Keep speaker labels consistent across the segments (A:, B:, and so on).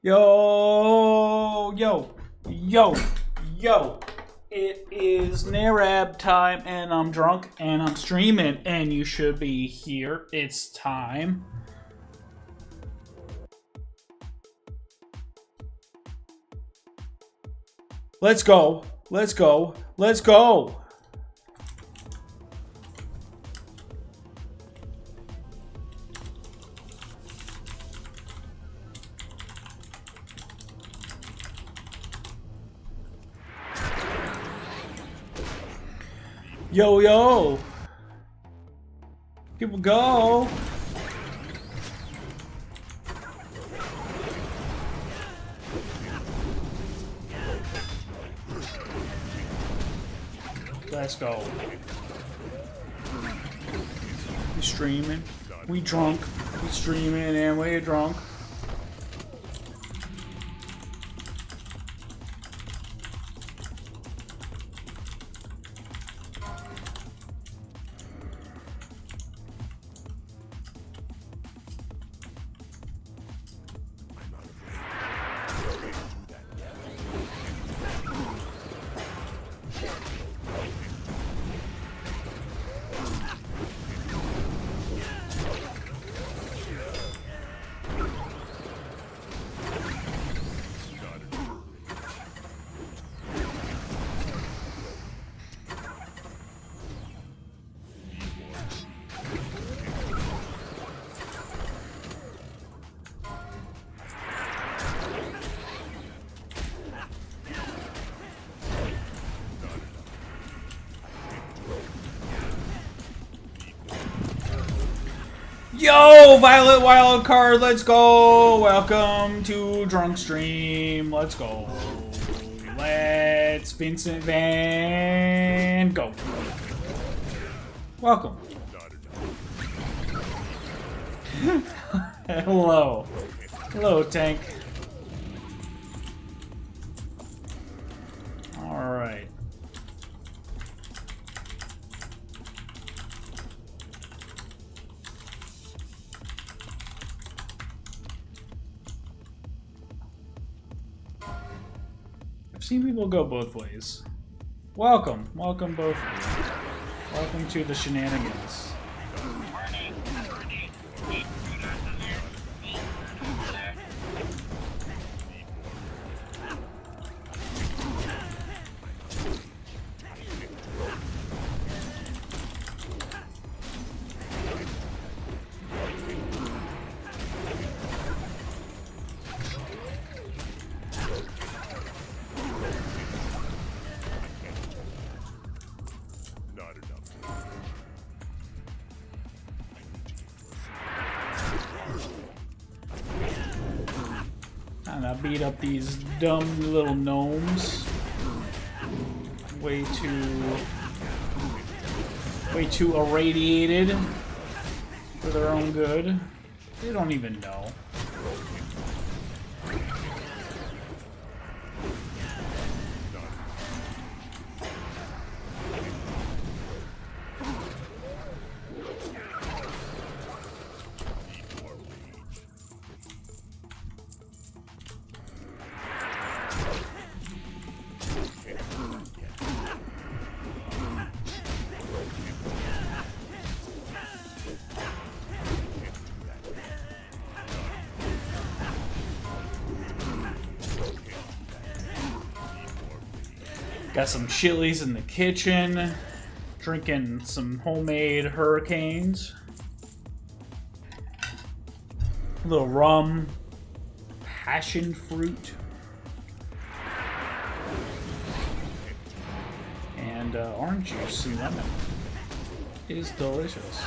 A: Yo, yo, yo, yo. It is Narab time, and I'm drunk, and I'm streaming, and you should be here. It's time. Let's go. Let's go. Let's go. Yo, yo. People go. Let's go. We streaming. We drunk. We streaming and we drunk. Yo, Violet Wildcard, let's go. Welcome to Drunk Stream. Let's go. Let's Vincent Van go. Welcome. Hello. Hello, Tank. Alright. I've seen people go both ways. Welcome. Welcome both of you. Welcome to the shenanigans. And I beat up these dumb little gnomes. Way too irradiated for their own good. They don't even know. Got some chilies in the kitchen. Drinking some homemade hurricanes. A little rum. Passion fruit. And orange juice and lemon. It is delicious.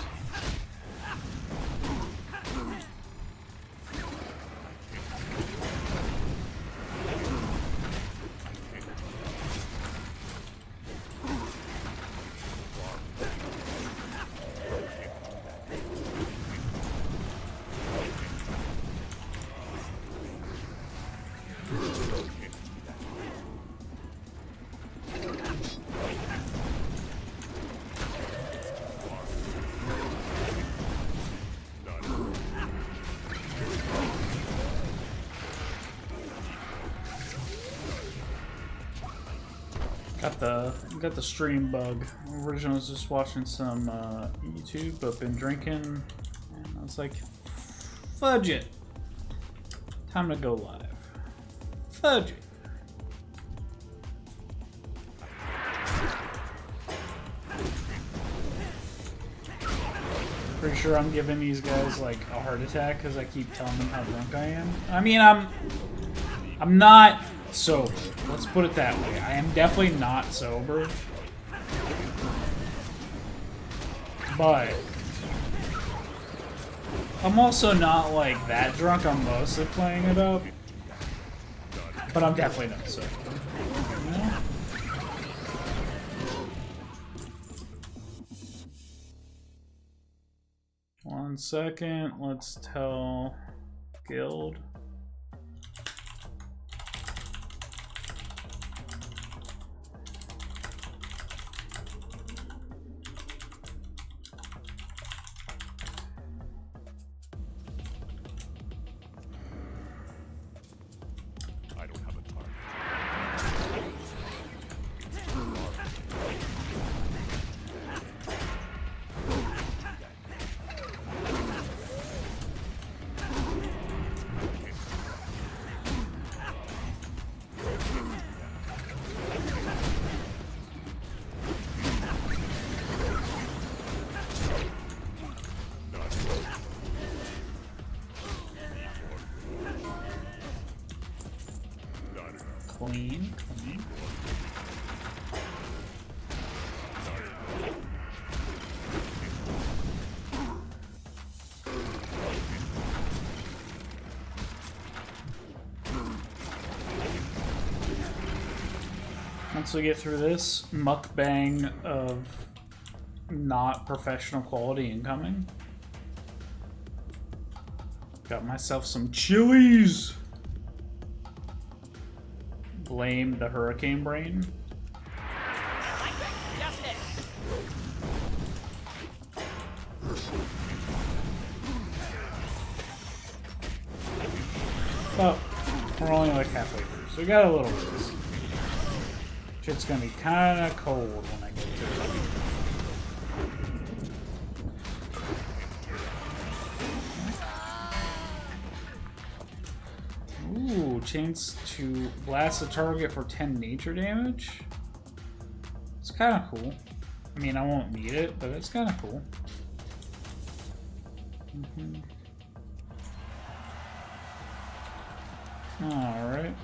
A: Got the stream bug. Originally was just watching some YouTube, but been drinking, and I was like, fudge it. Time to go live. Fudge it. Pretty sure I'm giving these guys like a heart attack because I keep telling them how drunk I am. I mean, I'm not sober. Let's put it that way. I am definitely not sober. But I'm also not like that drunk. I'm mostly playing it up. But I'm definitely not sober. You know? One second. Let's tell Guild. Clean. Once we get through this mukbang of not professional quality incoming, got myself some chilies. Blame the hurricane brain. Oh, we're only like halfway through, so we got a little bit. Shit's gonna be kinda cold when I get to it. Ooh, chance to blast a target for 10 nature damage. It's kinda cool. I mean, I won't need it, but it's kinda cool. Alright.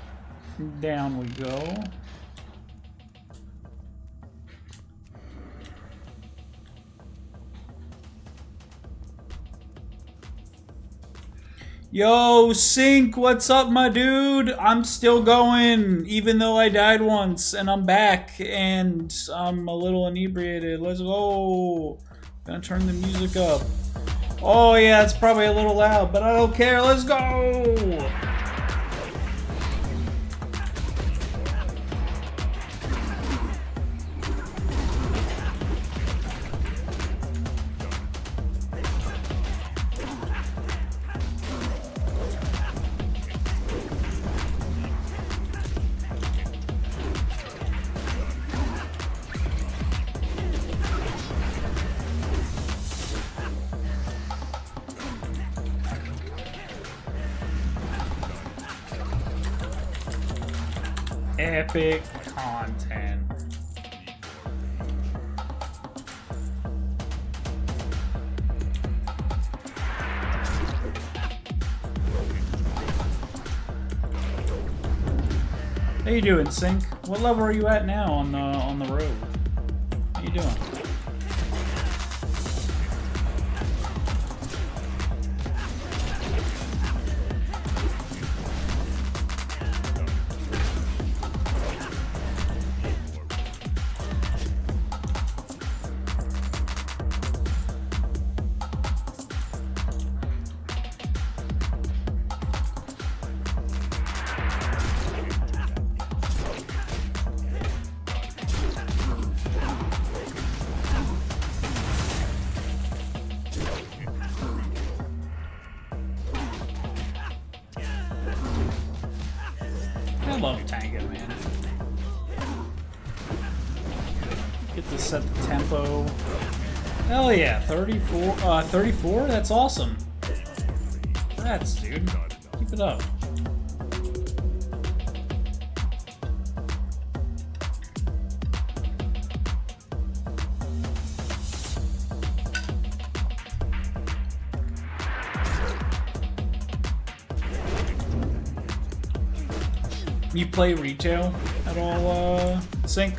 A: Down we go. Yo, Sync, what's up, my dude? I'm still going, even though I died once, and I'm back, and I'm a little inebriated. Let's go. Gonna turn the music up. Oh, yeah, it's probably a little loud, but I don't care. Let's go. Epic content. How you doing, Sync? What level are you at now on the road? How you doing? I love tanking, man. to set the tempo. Hell yeah, 34? That's awesome. Congrats, dude. Keep it up. You play retail at all, Sync?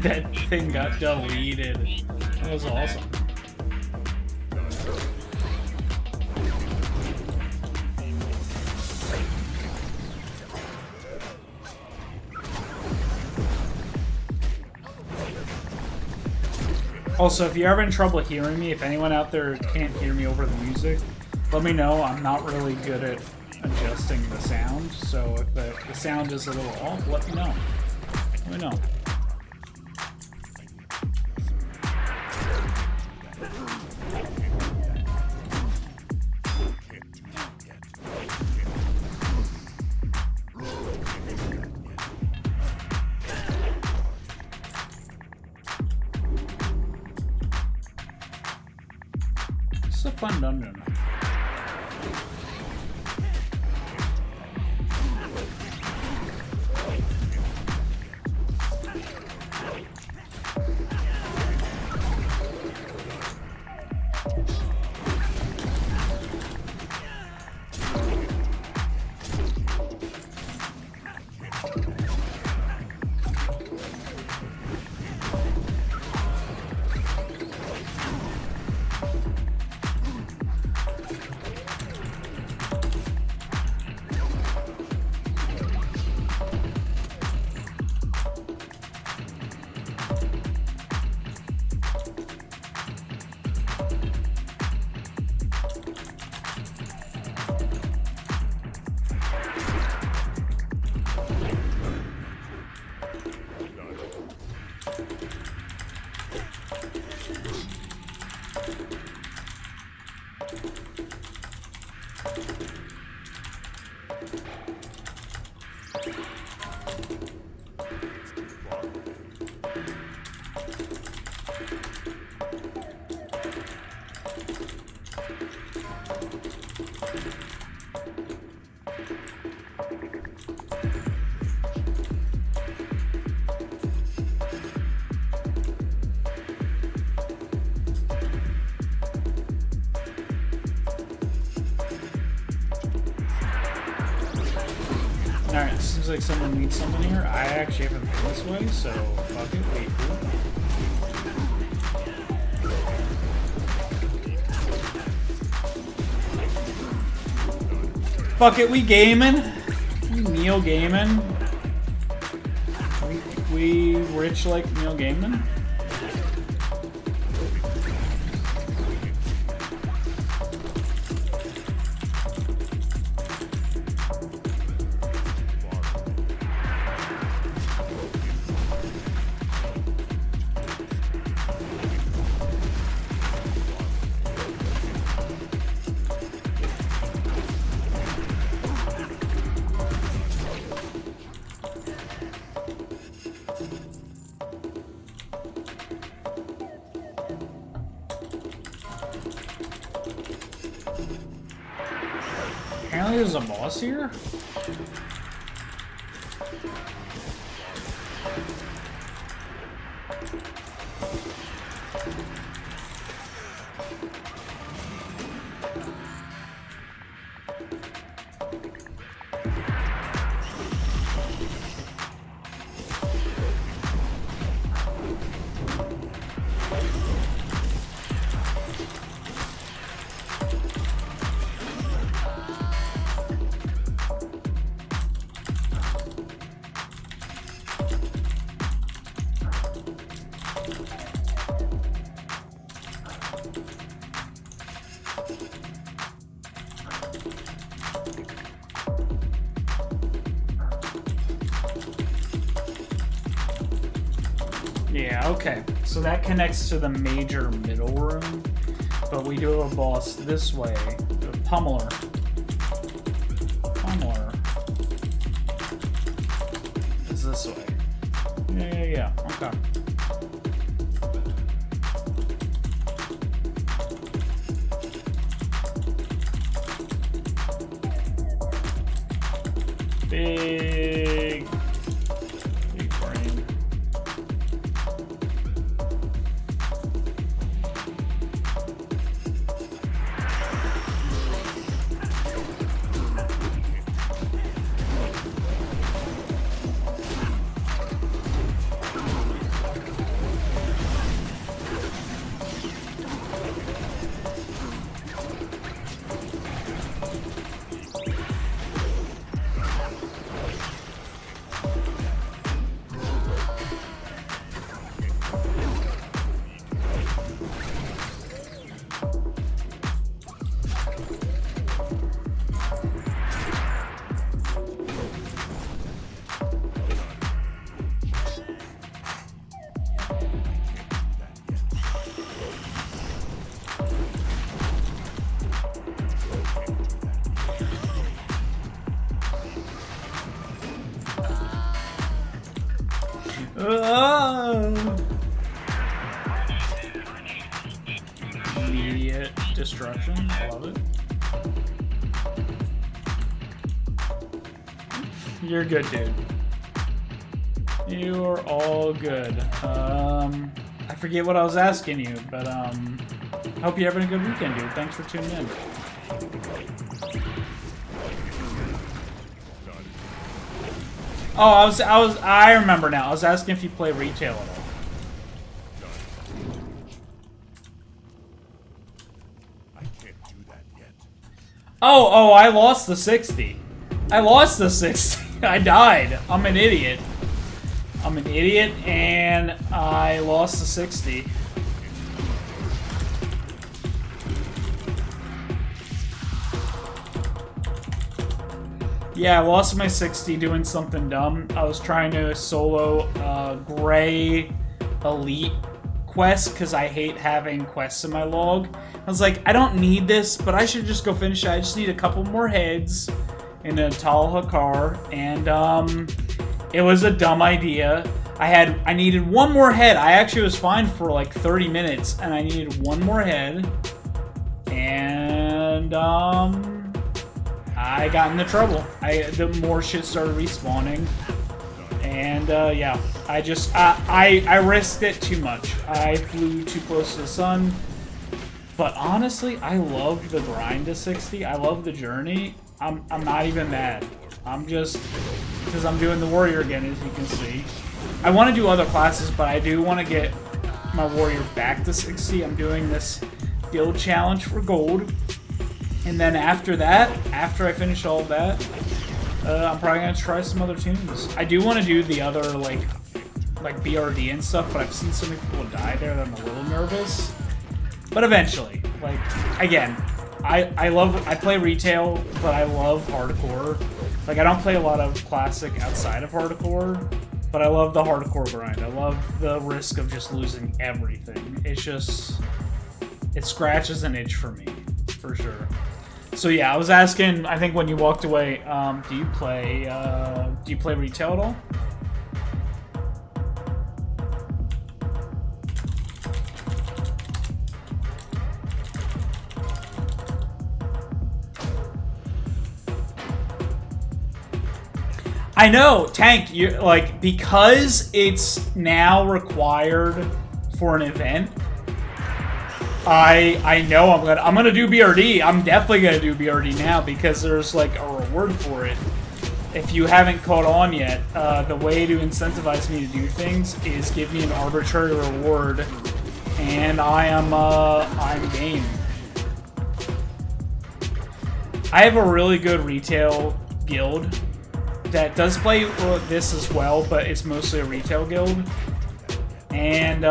A: That thing got deleted. That was awesome. Also, if you're having trouble hearing me, if anyone out there can't hear me over the music, let me know. I'm not really good at adjusting the sound, so if the sound is a little off, let me know. Let me know. It's a fun dungeon. Alright, seems like someone needs someone here. I actually haven't been this way, so fuck it. Wait, fuck it, we gaming. We Neil gaming. We rich like Neil Gaiman. Apparently there's a boss here? Yeah, okay. So that connects to the major middle room, but we do have a boss this way, the Pummeler. this way. Yeah. Okay. Big brain. Immediate destruction. Love it. You're good, dude. You are all good. I forget what I was asking you, but hope you're having a good weekend, dude. Thanks for tuning in. Oh, I remember now. I was asking if you play retail at all.
B: I can't do that yet.
A: Oh, I lost the 60. I lost the 60. I died. I'm an idiot. I'm an idiot, and I lost the 60. Yeah, I lost my 60 doing something dumb. I was trying to solo Gray Elite quest because I hate having quests in my log. I was like, I don't need this, but I should just go finish it. I just need a couple more heads in a Tal Hakar, and it was a dumb idea. I needed one more head. I actually was fine for like 30 minutes, and I needed one more head, and I got into trouble. The more shit started respawning, and yeah, I risked it too much. I flew too close to the sun. But honestly, I love the grind to 60. I love the journey. I'm not even mad. I'm just because I'm doing the warrior again, as you can see. I want to do other classes, but I do want to get my warrior back to 60. I'm doing this guild challenge for gold. And then after that, after I finish all of that, I'm probably going to try some other tunes. I do want to do the other, like BRD and stuff, but I've seen so many people die there that I'm a little nervous. But eventually, like, again, I play retail, but I love hardcore. Like, I don't play a lot of classic outside of hardcore, but I love the hardcore grind. I love the risk of just losing everything. It's just, it scratches an itch for me, for sure. So yeah, I was asking, I think when you walked away, do you play retail at all? I know, Tank, you're like, because it's now required for an event, I know I'm gonna do BRD. I'm definitely gonna do BRD now because there's like a reward for it. If you haven't caught on yet, the way to incentivize me to do things is give me an arbitrary reward, and I'm game. I have a really good retail guild that does play this as well, but it's mostly a retail guild. And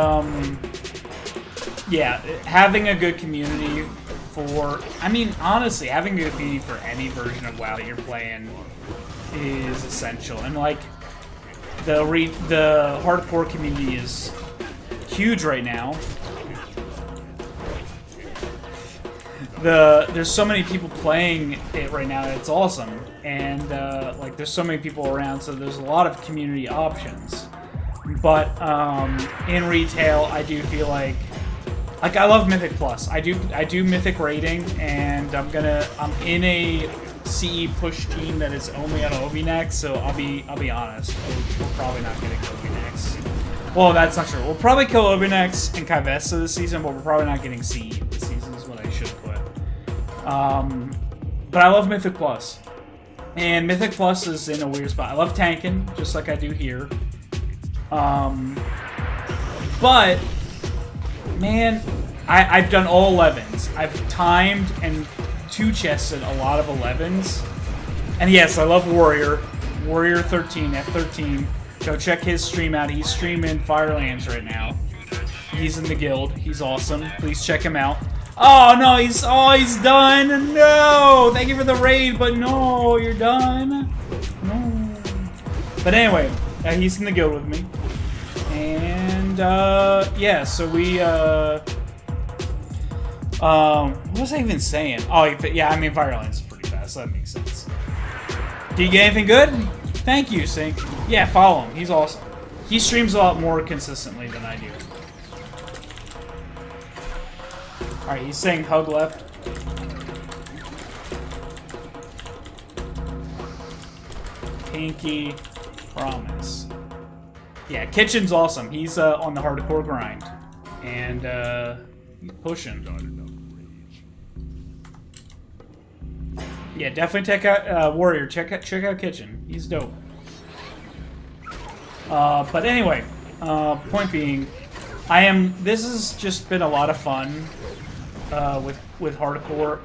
A: yeah, having a good community for, I mean, honestly, having a good community for any version of WoW that you're playing is essential. And like, the hardcore community is huge right now. there's so many people playing it right now. It's awesome, and like there's so many people around, so there's a lot of community options. But in retail, I do feel like I love Mythic Plus. I do Mythic rating, and I'm in a CE push team that is only on Obi next. So I'll be honest, we're probably not getting Obi next. Well, that's not true. We'll probably kill Obi next and Kyvesta this season, but we're probably not getting CE this season. Is what I should put. But I love Mythic Plus, and Mythic Plus is in a weird spot. I love tanking, just like I do here. But man, I've done all 11s. I've timed and 2-chested a lot of 11s. And yes, I love Warrior 13, F13. Go check his stream out. He's streaming Firelands right now. He's in the guild. He's awesome. Please check him out. Oh no, he's done. No, thank you for the raid, but no, you're done. No. But anyway, he's in the guild with me. And yeah, so we what was I even saying? Oh yeah, I mean Firelands is pretty fast, so that makes sense. Do you get anything good? Thank you, Sync. Yeah, follow him. He's awesome. He streams a lot more consistently than I do. Alright, he's saying hug left. Pinky promise. Yeah, Kitchen's awesome. He's on the hardcore grind. And he's pushing. Yeah, definitely check out Warrior. Check out Kitchen. He's dope. But anyway, point being, this has just been a lot of fun with hardcore.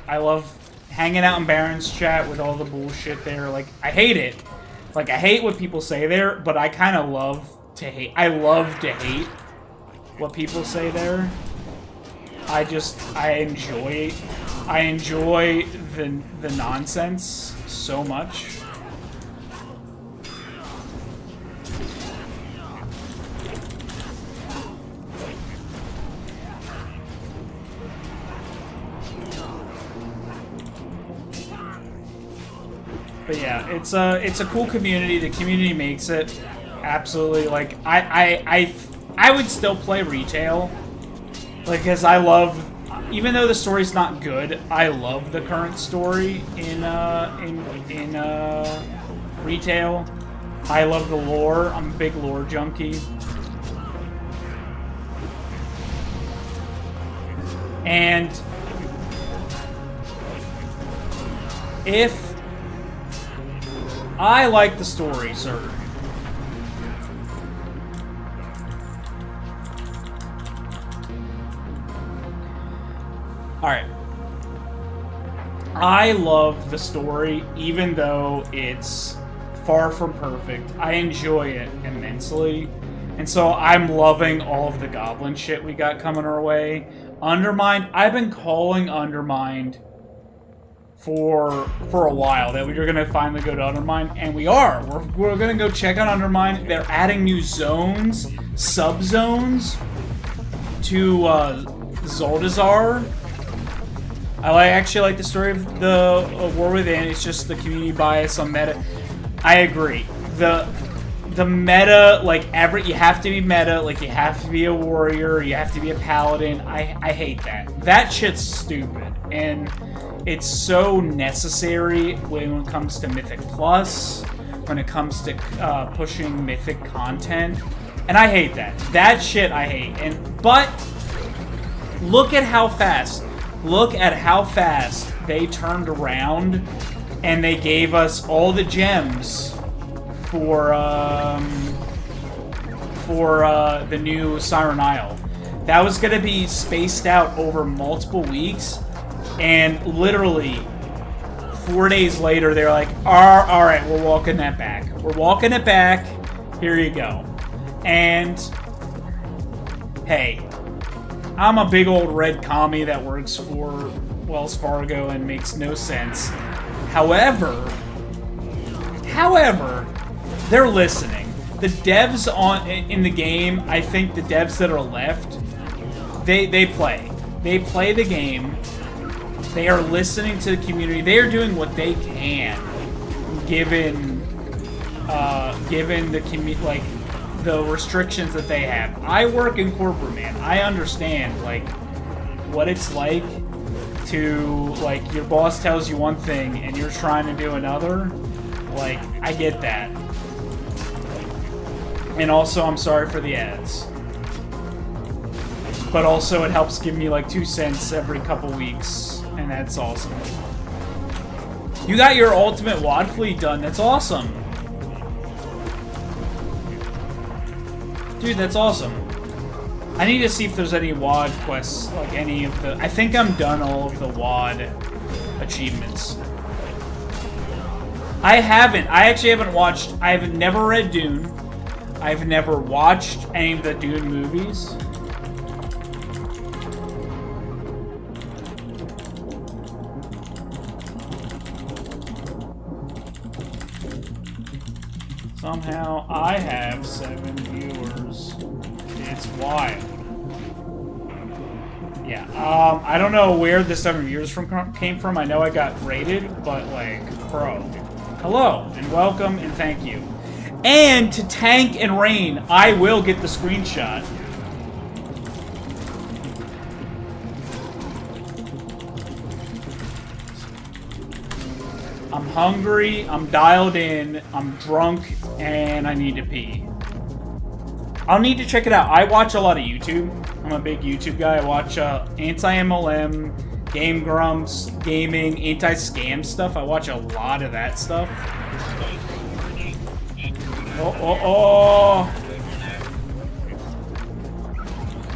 A: I love hanging out in Baron's chat with all the bullshit there. Like, I hate it. Like, I hate what people say there, but I kind of love to hate. I love to hate what people say there. I enjoy the nonsense so much. But yeah, it's a cool community. The community makes it absolutely. Like I would still play retail, like, because I love, even though the story's not good, I love the current story in retail. I love the lore. I'm a big lore junkie. And if I like the story, sir. Alright. I love the story, even though it's far from perfect. I enjoy it immensely. And so I'm loving all of the goblin shit we got coming our way. Undermined, I've been calling Undermined for a while that we were gonna finally go to Undermine, and we are. We're gonna go check out Undermine. They're adding new zones, sub-zones to Zoldazar. I actually like the story of the War Within. It's just the community bias on meta. I agree. The meta, like, you have to be meta, like, you have to be a warrior, you have to be a paladin. I hate that. That shit's stupid. And it's so necessary when it comes to Mythic Plus, when it comes to pushing Mythic content. And I hate that. That shit I hate. But look at how fast. Look at how fast they turned around and they gave us all the gems for the new Siren Isle. That was going to be spaced out over multiple weeks, and literally 4 days later, they're like, all right, we're walking that back. We're walking it back. Here you go. And hey, I'm a big old red commie that works for Wells Fargo and makes no sense. However, they're listening. The devs in the game, I think the devs that are left, they play. They play the game, They are listening to the community. They are doing what they can, given the the restrictions that they have. I work in corporate, man. I understand like what it's like to like your boss tells you one thing and you're trying to do another. Like, I get that. And also, I'm sorry for the ads. But also, it helps give me like 2 cents every couple weeks, and that's awesome. You got your ultimate WoD fleet done. That's awesome. Dude, that's awesome. I need to see if there's any WoD quests, like any of the... I think I'm done all of the WoD achievements. I actually haven't watched... I've never read Dune. I've never watched any of the Dune movies. Somehow I have 7 viewers. It's wild. Yeah, I don't know where the 7 viewers came from. I know I got rated, but like, bro. Hello, and welcome, and thank you. And to Tank and Rain, I will get the screenshot. I'm hungry, I'm dialed in, I'm drunk, and I need to pee. I'll need to check it out. I watch a lot of YouTube. I'm a big YouTube guy. I watch anti-MLM, Game Grumps, gaming, anti-scam stuff. I watch a lot of that stuff. Oh.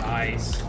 A: Nice.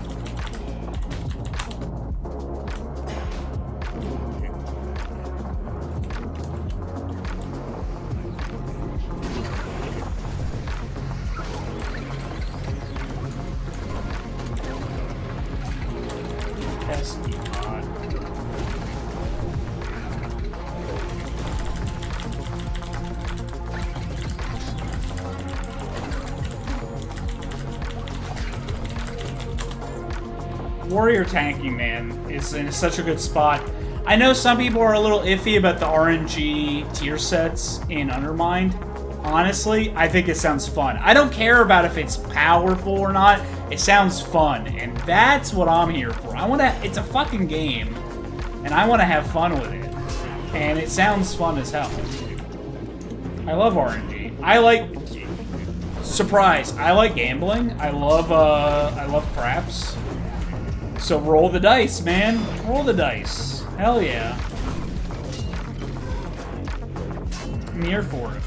A: Warrior tanking, man, is in such a good spot. I know some people are a little iffy about the RNG tier sets in Undermined. Honestly, I think it sounds fun. I don't care about if it's powerful or not. It sounds fun, and that's what I'm here for. It's a fucking game, and I want to have fun with it. And it sounds fun as hell. I love RNG. Surprise, I like gambling. I love craps. So roll the dice, man. Roll the dice. Hell yeah. I'm here for it.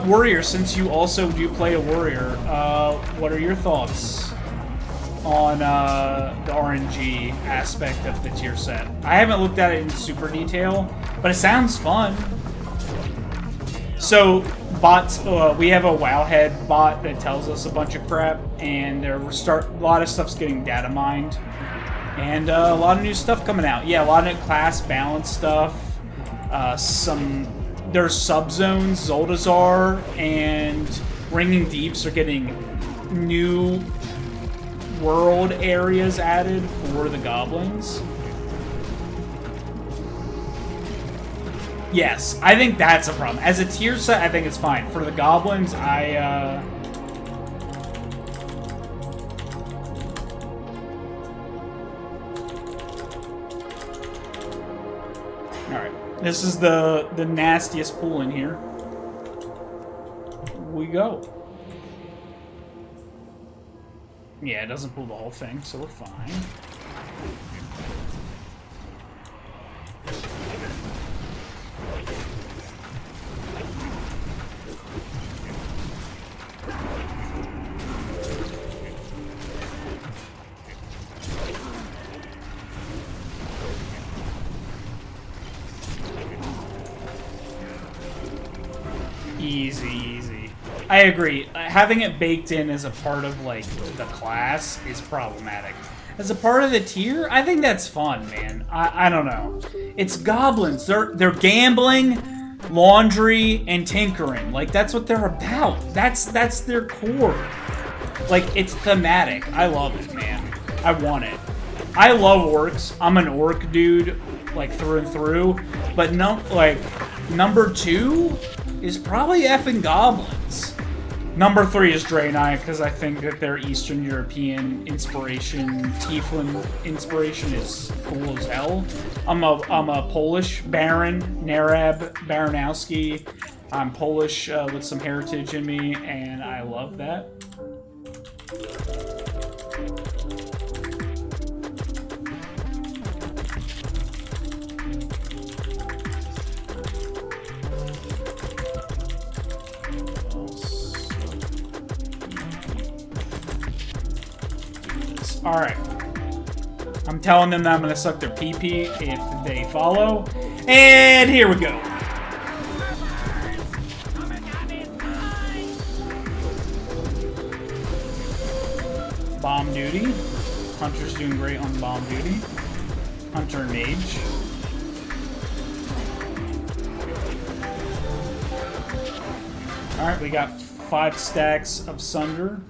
A: Warrior, since you also do play a warrior, what are your thoughts on the RNG aspect of the tier set? I haven't looked at it in super detail, but it sounds fun. So, bots, we have a Wowhead bot that tells us a bunch of crap, and a lot of stuff's getting data mined, and a lot of new stuff coming out. Yeah, a lot of class balance stuff. There's subzones, Zoldazar and Ringing Deeps are getting new world areas added for the goblins. Yes, I think that's a problem. As a tier set, I think it's fine. For the goblins, Alright, this is the nastiest pool in here. We go. Yeah, it doesn't pull the whole thing, so we're fine. Easy. I agree. Having it baked in as a part of, like, the class is problematic. As a part of the tier, I think that's fun, man. I don't know. It's goblins. They're gambling, laundry, and tinkering. Like, that's what they're about. That's their core. Like, it's thematic. I love it, man. I want it. I love orcs. I'm an orc dude, like through and through. But no, like number 2 is probably effing goblins. Number 3 is Draenei, because I think that their Eastern European inspiration, Tieflin inspiration, is cool as hell. I'm a Polish Baron, Narab Baranowski. I'm Polish with some heritage in me, and I love that. Alright. I'm telling them that I'm gonna suck their pee-pee if they follow. And here we go. Bomb duty. Hunter's doing great on bomb duty. Hunter and mage. Alright, we got 5 stacks of Sunder,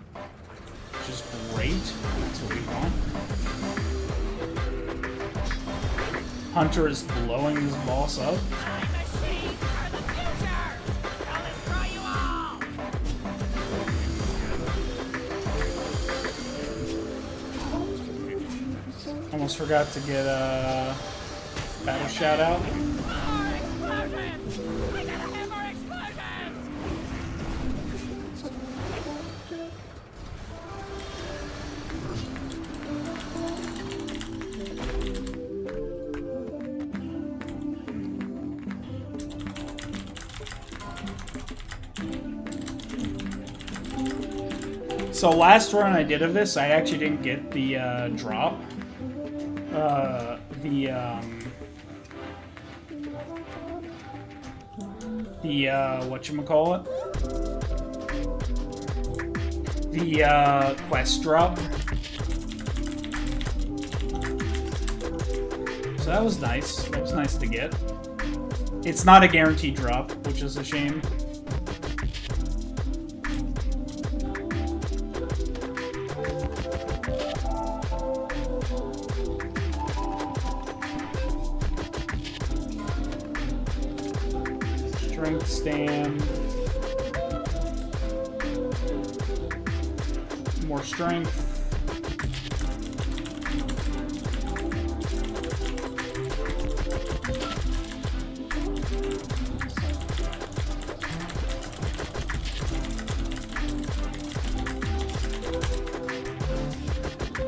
A: which is great. That's what we want. Hunter is blowing his boss up. Almost forgot to get a battle shout out. So last run I did of this, I actually didn't get the drop. Whatchamacallit? The quest drop. So that was nice. That was nice to get. It's not a guaranteed drop, which is a shame. Strength stand. More strength.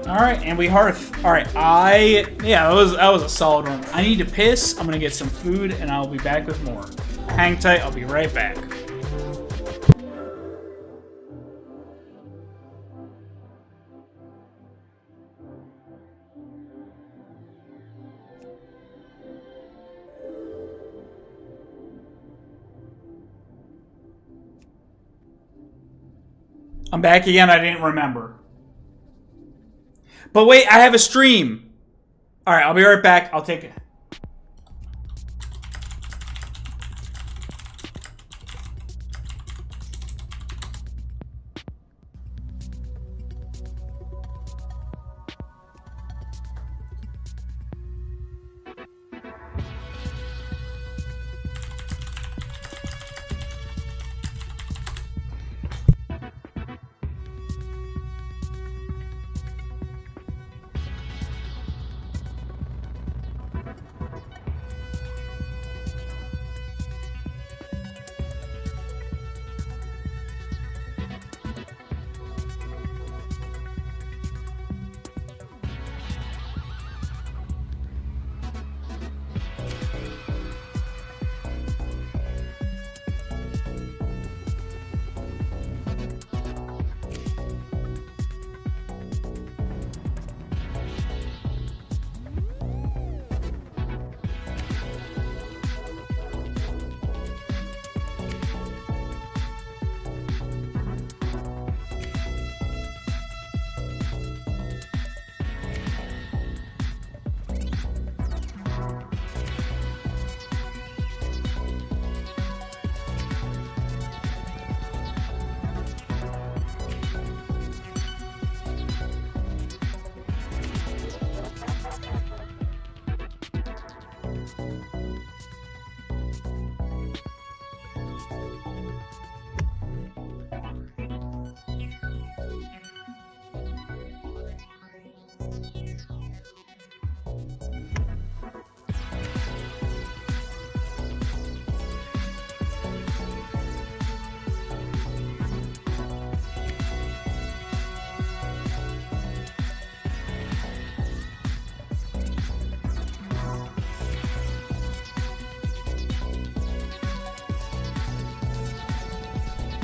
A: Alright, and we hearth. Alright, that was a solid run. I need to piss, I'm gonna get some food, and I'll be back with more. Hang tight, I'll be right back. I'm back again, I didn't remember. But wait, I have a stream. Alright, I'll be right back. I'll take it.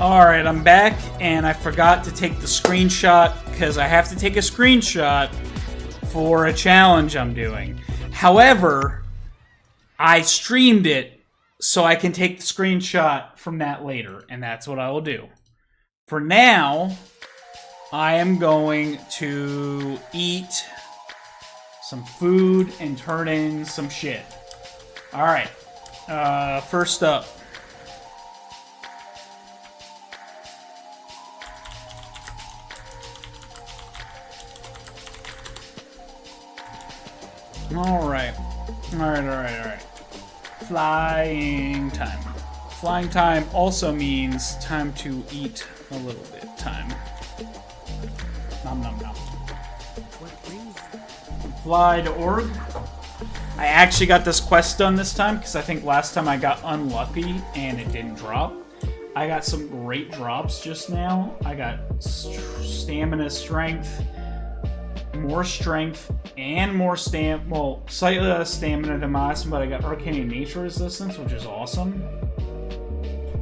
A: Alright, I'm back, and I forgot to take the screenshot, because I have to take a screenshot for a challenge I'm doing. However, I streamed it, so I can take the screenshot from that later, and that's what I will do. For now, I am going to eat some food and turn in some shit. Alright, first up. Alright. Alright. Flying time. Flying time also means time to eat a little bit time. Nom nom nom. Fly to org. I actually got this quest done this time because I think last time I got unlucky and it didn't drop. I got some great drops just now. I got stamina, strength, more strength, and more slightly less stamina than last one, but I got arcane nature resistance, which is awesome.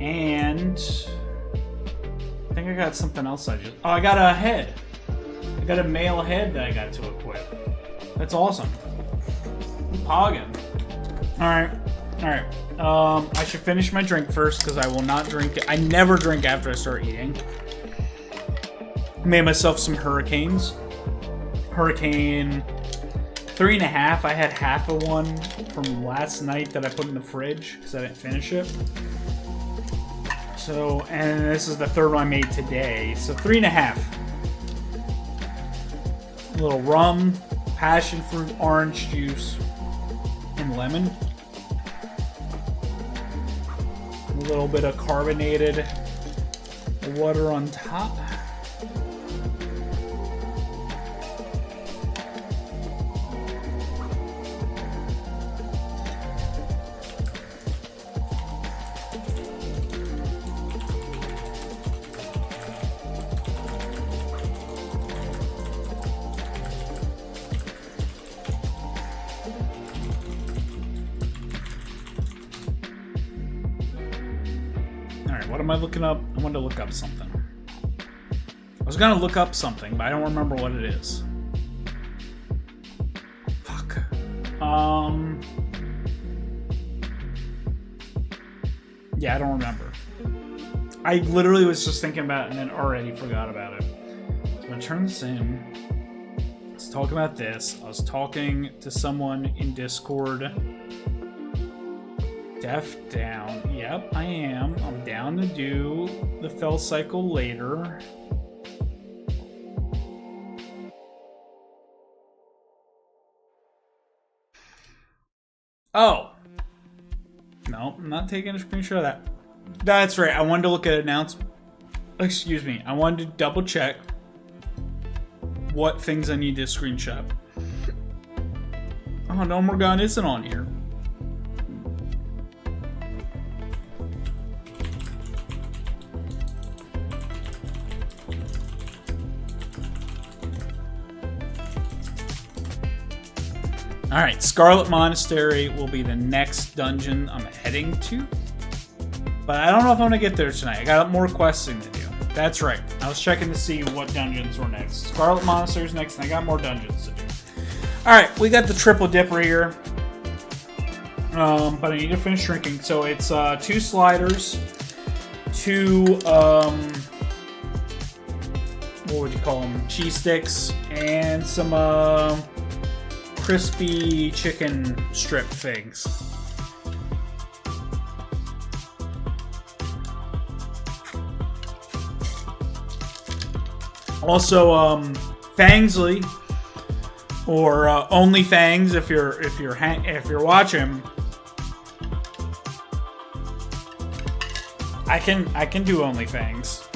A: And I think I got something else I got a head. I got a male head that I got to equip. That's awesome. Poggin. Alright. I should finish my drink first because I will not drink it. I never drink after I start eating. I made myself some hurricanes. Hurricane 3.5. I had half of one from last night that I put in the fridge because I didn't finish it. So, and this is the third one I made today. So 3.5. A little rum, passion fruit, orange juice, and lemon. A little bit of carbonated water on top. What am I looking up? I wanted to look up something. I was gonna look up something, but I don't remember what it is. Fuck. Yeah, I don't remember. I literally was just thinking about it and then already forgot about it. So I'm gonna turn this in. Let's talk about this. I was talking to someone in Discord. Def down. Yep, I am. I'm down to do the fell cycle later. Oh. No, I'm not taking a screenshot of that. That's right. I wanted to look at announcement. Excuse me. I wanted to double check what things I need to screenshot. Oh, No More Gun isn't on here. Alright, Scarlet Monastery will be the next dungeon I'm heading to. But I don't know if I'm going to get there tonight. I got more questing to do. That's right. I was checking to see what dungeons were next. Scarlet Monastery's next, and I got more dungeons to do. Alright, we got the triple dipper here. But I need to finish drinking. So it's 2 sliders, 2, what would you call them? Cheese sticks, and some, crispy chicken strip things. Also, Fangsley, or Only Fangs if you're watching. I can do Only Fangs.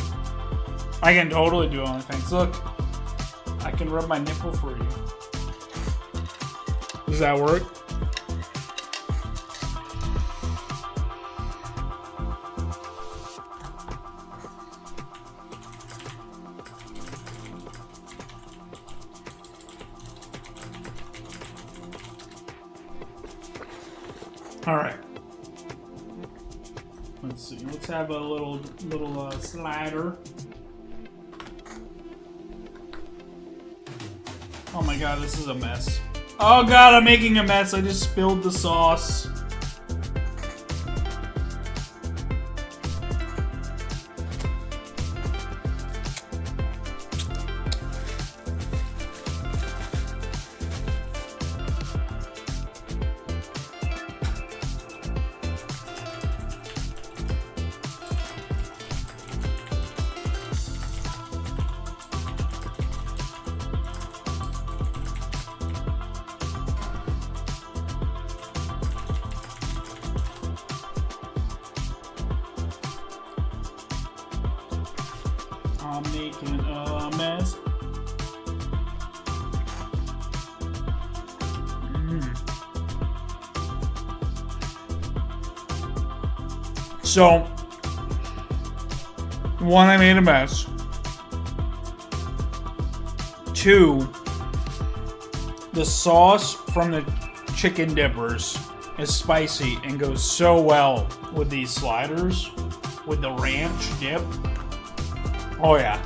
A: I can totally do Only Fangs. Look, I can rub my nipple for you. Does that work? All right. Let's see. Let's have a little slider. Oh my god, this is a mess. Oh god, I'm making a mess. I just spilled the sauce. I'm making a mess. So, one, I made a mess. Two, the sauce from the chicken dippers is spicy and goes so well with these sliders, with the ranch dip. Oh yeah.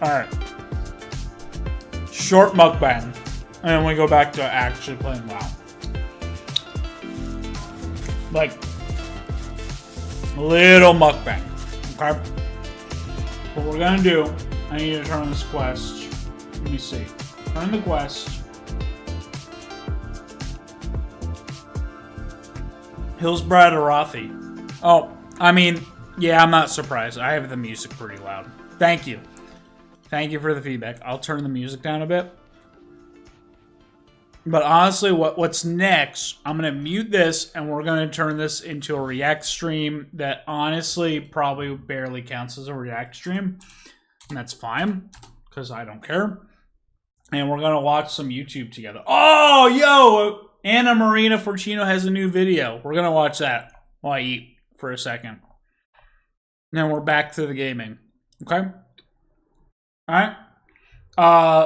A: Alright. Short mukbang. And then we go back to actually playing WoW. Like, little mukbang. Okay? What we're gonna do, I need to turn on this quest. Let me see. Turn the quest. Hillsbrad Arathi. Oh, I mean, yeah, I'm not surprised. I have the music pretty loud. Thank you. Thank you for the feedback. I'll turn the music down a bit. But honestly, what's next, I'm going to mute this, and we're going to turn this into a React stream that honestly probably barely counts as a React stream. And that's fine, because I don't care. And we're going to watch some YouTube together. Oh, yo! Anna Marina Fortino has a new video. We're going to watch that while I eat for a second. And then we're back to the gaming. Okay? Alright?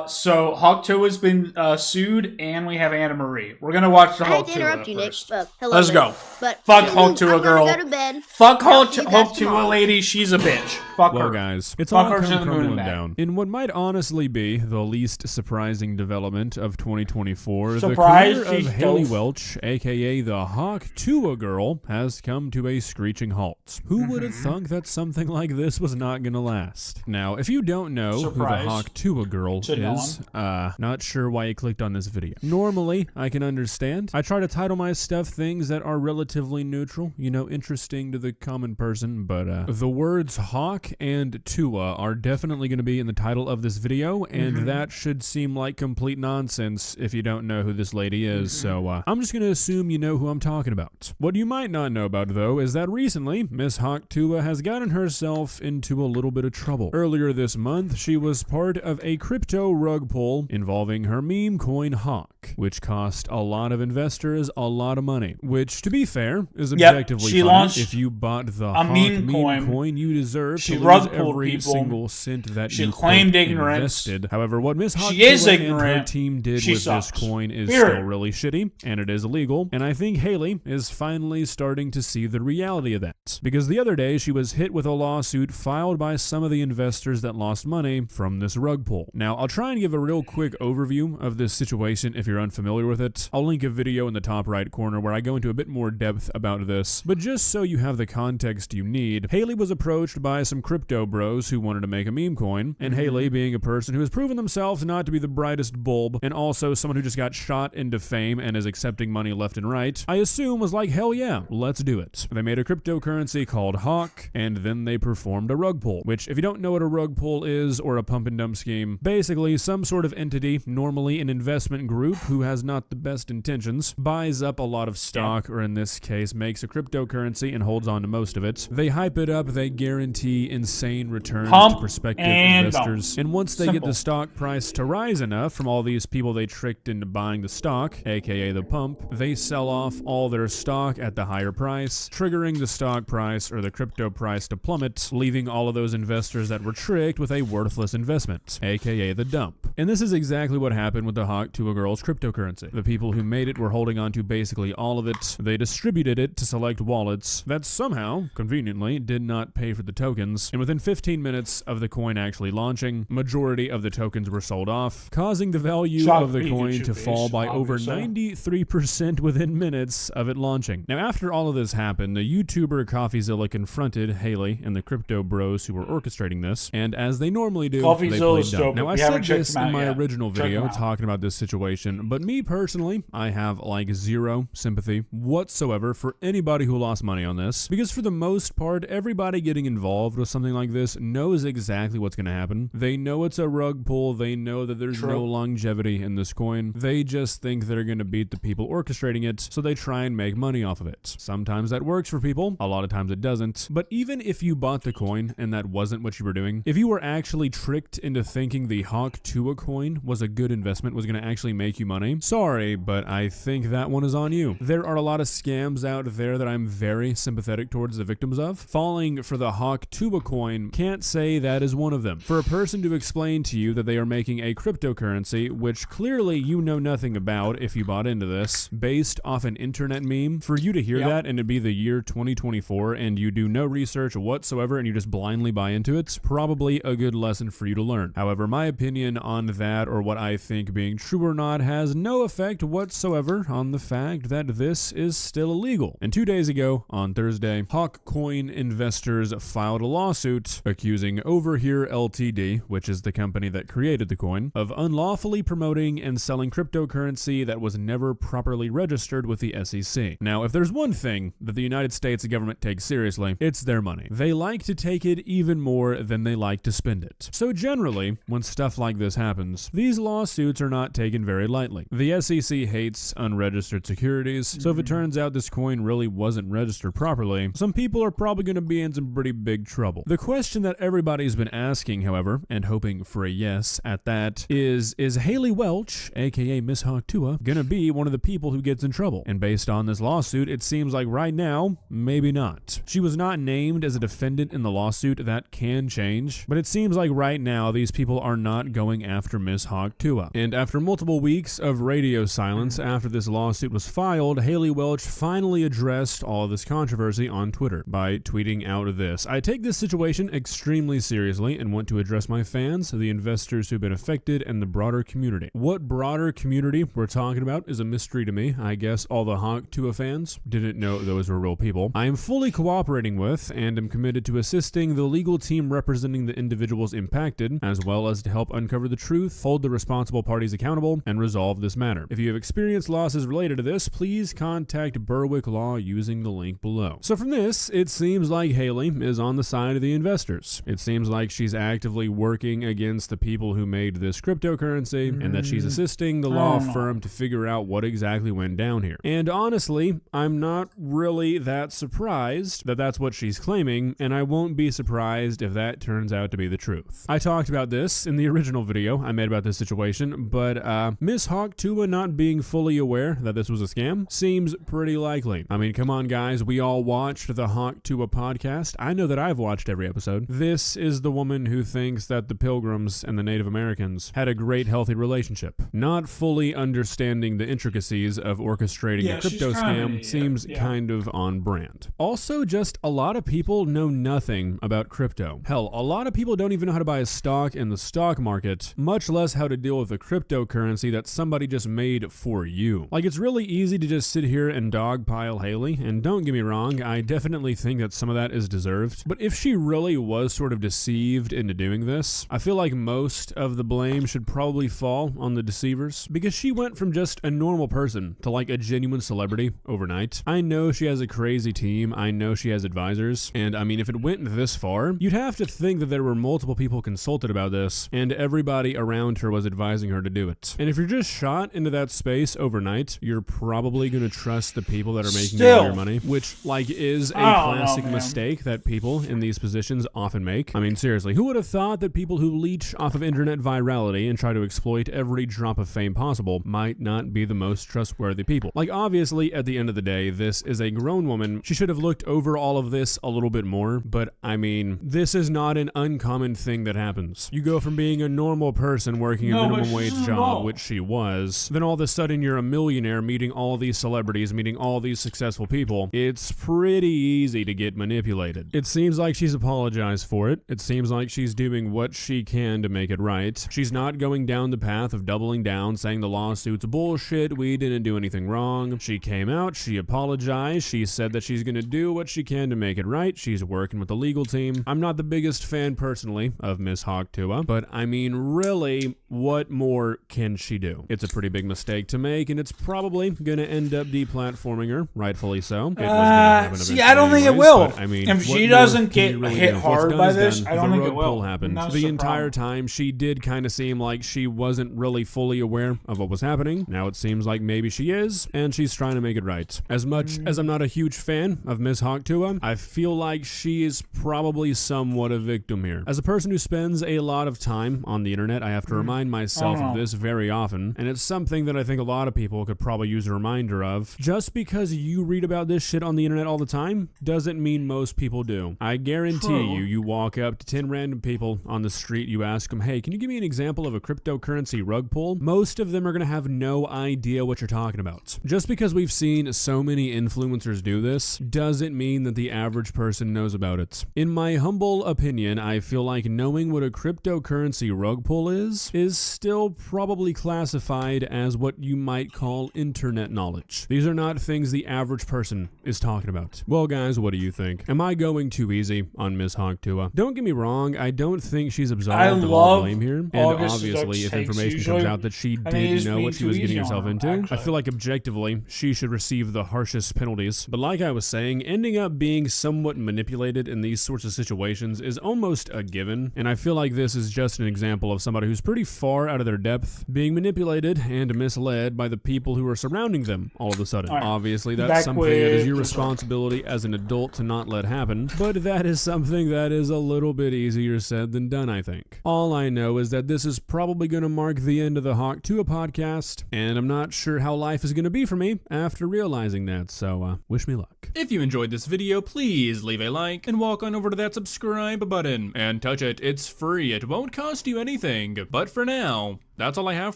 A: So Hawk 2 has been sued, and we have Anna Marie. We're gonna watch the Hawk 2
C: interrupt you, Nick.
A: first.
C: Hello,
A: Let's go.
C: But
A: fuck Hawk 2 girl.
C: Go to bed.
A: Fuck Hawk
C: See you guys
A: 2
C: tomorrow.
A: lady. She's a bitch. Fuck
D: Well,
A: her.
D: guys, it's
A: Fuck
D: all
A: her to
D: come
A: the moon and
D: crumbling
A: back.
D: down. In what might honestly be the least surprising development of 2024,
A: Surprise,
D: the career
A: she's
D: of Haley
A: dope.
D: Welch, aka the Hawk 2 girl, has come to a screeching halt. Who would have thunk that something like this was not gonna last? Now, if you don't know
A: Surprise.
D: who the Hawk 2 girl
A: To no
D: is, not sure why you clicked on this video. Normally, I can understand. I try to title my stuff things that are relatively neutral, you know, interesting to the common person, but the words Hawk and Tua are definitely going to be in the title of this video, and that should seem like complete nonsense if you don't know who this lady is, so I'm just going to assume you know who I'm talking about. What you might not know about, though, is that recently, Miss Hawk Tua has gotten herself into a little bit of trouble. Earlier this month, she was part of a crypto rug pull involving her meme coin Hawk, which cost a lot of investors a lot of money, which, to be fair, is objectively
A: she
D: fine.
A: launched
D: If you bought the
A: a
D: Hawk
A: meme
D: meme
A: coin.
D: you deserve
A: She
D: to
A: rug
D: lose
A: pulled
D: every
A: people.
D: single cent that
A: She
D: you
A: claimed
D: quote,
A: ignorance.
D: invested. However, what Miss Hawk
A: She is
D: Tua and her
A: ignorant.
D: team did
A: She
D: with
A: sucks.
D: this coin is
A: Period.
D: still really shitty, and it is illegal, and I think Haley is finally starting to see the reality of that. Because the other day, she was hit with a lawsuit filed by some of the investors that lost money from this rug pull. Now, I'll try and give a real quick overview of this situation if you're unfamiliar with it. I'll link a video in the top right corner where I go into a bit more depth about this, but just so you have the context you need, Haley was approached by some crypto bros who wanted to make a meme coin, and Haley, being a person who has proven themselves not to be the brightest bulb, and also someone who just got shot into fame and is accepting money left and right, I assume was like, hell yeah, let's do it. They made a cryptocurrency called Hawk, and then they performed a rug pull, which, if you don't know what a rug pull is, or a pump and dump scheme, basically some sort of entity, normally an investment group who has not the best intentions, buys up a lot of stock, or in this case, makes a cryptocurrency and holds on to most of it. They hype it up, they guarantee insane returns
A: Pump
D: to prospective
A: and
D: investors.
A: dump.
D: And once they get
A: Simple.
D: the stock price to rise enough from all these people they tricked into buying the stock, aka the pump, they sell off all their stock at the higher price, triggering the stock price or the crypto price to plummet, leaving all of those investors that were tricked with a worthless investment, aka the dump. And this is exactly what happened with the Hawk to a Girl's cryptocurrency. The people who made it were holding on to basically all of it. They distributed it to select wallets that somehow, conveniently, did not pay for the tokens. And within 15 minutes of the coin actually launching, majority of the tokens were sold off, causing the value of the coin to fall by over 93% within minutes of it launching. Now, after all of this happened, the YouTuber CoffeeZilla confronted Haley and the crypto bros who were orchestrating this, and as they normally do, they played dumb. Now, I said this in my original video talking about this situation, but me personally, I have like zero sympathy whatsoever for anybody who lost money on this, because for the most part, everybody getting involved with something like this knows exactly what's going to happen. They know it's a rug pull. They know that there's no longevity in this coin. They just think they're going to beat the people orchestrating it, so they try and make money off of it. Sometimes that works for people, a lot of times it doesn't. But even if you bought the coin and that wasn't what you were doing, if you were actually tricked into thinking the Hawk Tua coin was a good investment, was going to actually make you money, sorry, but I think that one is on you. There are a lot of scams out there that I'm very sympathetic towards the victims of. Falling for the Hawk Tua coin, can't say that is one of them. For a person to explain to you that they are making a cryptocurrency, which clearly you know nothing about if you bought into this, based off an internet meme, for you to hear that and it be the year 2024 and you do no research whatsoever and you just blindly buy into it, probably a good lesson for you to learn. However, my opinion on that, or what I think being true or not, has no effect whatsoever on the fact that this is still illegal. And 2 days ago, on Thursday, Hawk Coin investors filed a lawsuit accusing Overhere Ltd, which is the company that created the coin, of unlawfully promoting and selling cryptocurrency that was never properly registered with the SEC. Now, if there's one thing that the United States government takes seriously, it's their money. They like to take it even more than they like to spend it. So generally, when stuff like this happens, these lawsuits are not taken very lightly. The SEC hates unregistered securities, so if it turns out this coin really wasn't registered properly, some people are probably going to be in some pretty big trouble. The question that everybody's been asking, however, and hoping for a yes at that, is Haley Welch, aka Miss Hawk Tua, gonna be one of the people who gets in trouble? And based on this lawsuit, it seems like right now, maybe not. She was not named as a defendant in the lawsuit. That can change, but it seems like right now these people are not going after Miss Hawk Tua. And after multiple weeks of radio silence after this lawsuit was filed, Haley Welch finally addressed all of this controversy on Twitter by tweeting out this: "I take this situation extremely seriously and want to address my fans, the investors who've been affected, and the broader community." What broader community we're talking about is a mystery to me. I guess all the Hawk Tua fans didn't know those were real people. I am fully cooperating with and am committed to assisting the legal team representing the individuals impacted, as well as to help uncover the truth, hold the responsible parties accountable, and resolve this matter. If you have experienced losses related to this, please contact Berwick Law using the link below. So from this, it seems like Haley is on the side of the investors. It seems like she's actively working against the people who made this cryptocurrency, and that she's assisting the law firm to figure out what exactly went down here. And honestly, I'm not really that surprised that that's what she's claiming, and I won't be surprised if that turns out to be the truth. I talked about this in the original video I made about this situation, but Miss Hawk Tua not being fully aware that this was a scam seems pretty likely. I mean, come on guys, we all watched the Hawk Tua podcast. I know that I've watched every episode. This is the woman who thinks that the Pilgrims and the Native Americans had a great healthy relationship. Not fully understanding the intricacies of orchestrating a crypto scam seems kind of on brand. Also, just a lot of people know nothing about crypto. Hell, a lot of people don't even know how to buy a stock in the stock market, much less how to deal with a cryptocurrency that somebody just made for you. Like, it's really easy to just sit here and dogpile Haley, and don't get me wrong, I definitely think that some of that is deserved, but if she really was sort of deceived into doing this, I feel like most of the blame should probably fall on the deceivers, because she went from just a normal person to like a genuine celebrity overnight. I know she has a crazy team, I know she has advisors, and I mean, if it went this far, you'd have to think that there were multiple people consulted about this, and everybody around her was advising her to do it. And if you're just shot into that space overnight, you're probably going to trust the people that are making all your money, which like is a classic mistake that people in these positions often make. I mean, seriously, who would have thought that people who leech off of internet virality and try to exploit every drop of fame possible might not be the most trustworthy people? Like, obviously, at the end of the day, this is a grown woman. She should have looked over all of this a little bit more, but I mean, this is not an uncommon thing that happens. You go from being a normal person person working a
A: No, but
D: minimum
A: she
D: wage
A: doesn't
D: job,
A: know.
D: which she was, then all of a sudden you're a millionaire meeting all these celebrities, meeting all these successful people. It's pretty easy to get manipulated. It seems like she's apologized for it. It seems like she's doing what she can to make it right. She's not going down the path of doubling down, saying the lawsuit's bullshit, we didn't do anything wrong. She came out, she apologized, she said that she's gonna do what she can to make it right. She's working with the legal team. I'm not the biggest fan personally of Miss Hawktua, but I mean, really, what more can she do? It's a pretty big mistake to make, and it's probably gonna end up deplatforming her, rightfully so. It was gonna happen
A: See, I don't think it
D: anyways,
A: will.
D: but, I mean,
A: If
D: what
A: she
D: more
A: doesn't
D: can
A: get
D: you really
A: hit
D: do? What's
A: hard
D: done
A: by
D: is
A: this,
D: done.
A: I don't
D: The
A: think it
D: rug
A: will.
D: pull happened.
A: That's
D: The
A: the
D: entire
A: problem.
D: time, she did kind of seem like she wasn't really fully aware of what was happening. Now it seems like maybe she is, and she's trying to make it right. As much as I'm not a huge fan of Miss Hawktua, I feel like she is probably somewhat a victim here. As a person who spends a lot of time on the internet, I have to remind myself of this very often, and it's something that I think a lot of people could probably use a reminder of. Just because you read about this shit on the internet all the time doesn't mean most people do. I guarantee you walk up to 10 random people on the street, you ask them, hey, can you give me an example of a cryptocurrency rug pull? Most of them are going to have no idea what you're talking about. Just because we've seen so many influencers do this doesn't mean that the average person knows about it. In my humble opinion, I feel like knowing what a cryptocurrency rug pull is still probably classified as what you might call internet knowledge. These are not things the average person is talking about. Well, guys, what do you think? Am I going too easy on Miss Hawktua? Don't get me wrong, I don't think she's absolved of all blame here. And obviously, if information comes out that she didn't know what she was getting herself into, I feel like objectively, she should receive the harshest penalties. But like I was saying, ending up being somewhat manipulated in these sorts of situations is almost a given, and I feel like this is just an example of somebody who's pretty far out of their depth, being manipulated and misled by the people who are surrounding them all of a sudden. Obviously, that's something that is your responsibility as an adult to not let happen, but that is something that is a little bit easier said than done, I think. All I know is that this is probably going to mark the end of the Hawktua podcast, and I'm not sure how life is going to be for me after realizing that, so wish me luck.
C: If you enjoyed this video, please leave a like and walk on over to that subscribe button and touch it. It's free. It won't cost you anything. But for now, that's all I have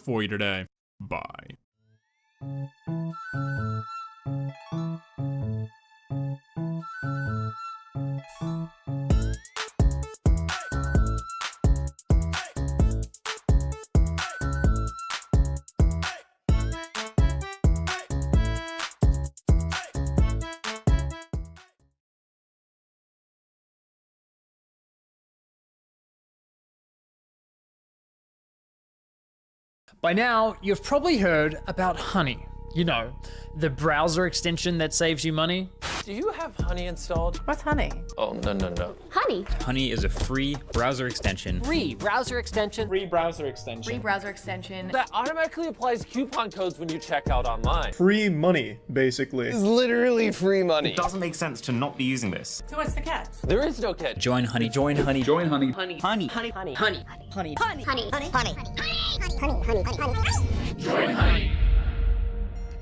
C: for you today. Bye.
E: By now, you've probably heard about Honey. You know, the browser extension that saves you money.
F: Do you have Honey installed?
G: What's Honey?
F: Oh, no.
H: Honey.
I: Honey is a free browser extension.
F: Free browser extension.
G: Free browser extension.
H: Free browser extension.
F: That automatically applies coupon codes when you check out online.
J: Free money, basically.
F: It's literally free money.
K: It doesn't make sense to not be using this.
G: So what's the catch?
F: There is no catch.
I: Join Honey. Join Honey.
K: Join Honey.
H: Honey.
K: Honey.
H: Honey. Honey.
G: Honey.
H: Honey.
G: Honey.
H: Honey.
G: Honey.
H: Join Honey.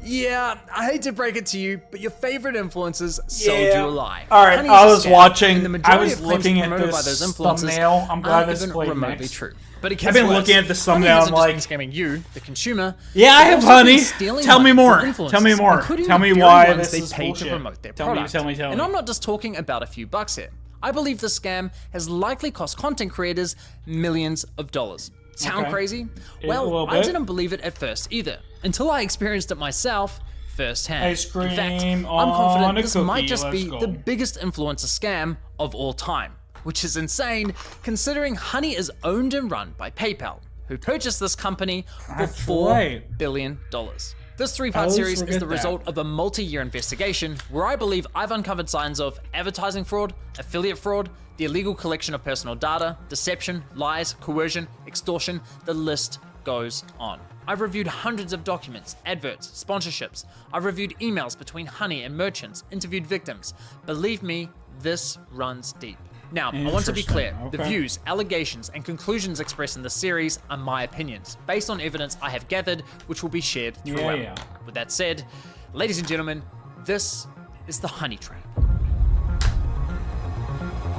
E: Yeah, I hate to break it to you, but your favorite influencers sold you a lie.
A: Alright,
E: Honey
A: I
E: is a
A: was
E: scam,
A: watching,
E: and the majority
A: I was
E: of claims
A: looking at
E: promoted
A: this
E: by those influencers
A: thumbnail. I'm glad
E: aren't
A: this
E: even
A: played
E: remotely
A: next.
E: true. But it gets
A: I've been
E: worse.
A: looking at this
E: Honey
A: thumbnail,
E: hasn't
A: I'm
E: just
A: like,
E: been scamming you, the consumer.
A: yeah, I
E: they've
A: have
E: also been
A: honey.
E: stealing
A: Tell me
E: money
A: more.
E: from influencers,
A: Tell me more.
E: including
A: Tell
E: the
A: me
E: very
A: why
E: ones
A: this is
E: they pay
A: bullshit.
E: to promote their
A: Tell me,
E: product.
A: tell me.
E: And I'm not just talking about a few bucks here. I believe the scam has likely cost content creators millions of dollars. Sound
A: Okay.
E: crazy?
A: A
E: Well,
A: little
E: I
A: bit.
E: didn't believe it at first either, until I experienced it myself firsthand.
A: Ice cream
E: In fact, I'm
A: on
E: confident
A: a
E: this
A: cookie,
E: might just
A: let's
E: be
A: go.
E: the biggest influencer scam of all time, which is insane considering Honey is owned and run by PayPal, who purchased this company for
A: That's
E: $4
A: right.
E: billion. This
A: I
E: three-part
A: always
E: series is
A: forget
E: the
A: that.
E: result of a multi-year investigation where I believe I've uncovered signs of advertising fraud, affiliate fraud, the illegal collection of personal data, deception, lies, coercion, extortion, the list goes on. I've reviewed hundreds of documents, adverts, sponsorships. I've reviewed emails between Honey and merchants, interviewed victims. Believe me, this runs deep. Now, I want to be clear.
A: Interesting,
E: The
A: okay.
E: views, allegations, and conclusions expressed in this series are my opinions, based on evidence I have gathered, which will be shared throughout.
A: Yeah.
E: With that said, ladies and gentlemen, this is the Honey Trap.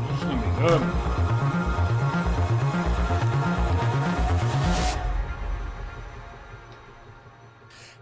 A: This is gonna be good.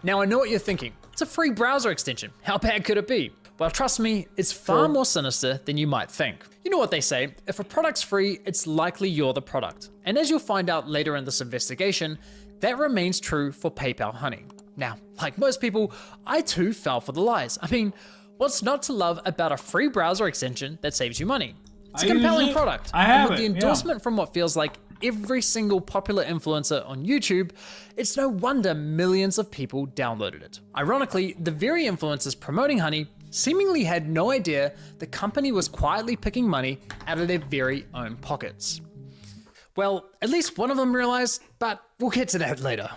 E: Now I know what you're thinking. It's a free browser extension. How bad could it be? Well, trust me, it's far more sinister than you might think. You know what they say, if a product's free, it's likely you're the product. And as you'll find out later in this investigation, that remains true for PayPal Honey. Now, like most people, I too fell for the lies. I mean, what's not to love about a free browser extension that saves you money? It's a compelling product. And with the endorsement from what feels like every single popular influencer on YouTube, it's no wonder millions of people downloaded it. Ironically, the very influencers promoting Honey seemingly had no idea the company was quietly picking money out of their very own pockets. Well, at least one of them realized, but we'll get to that later.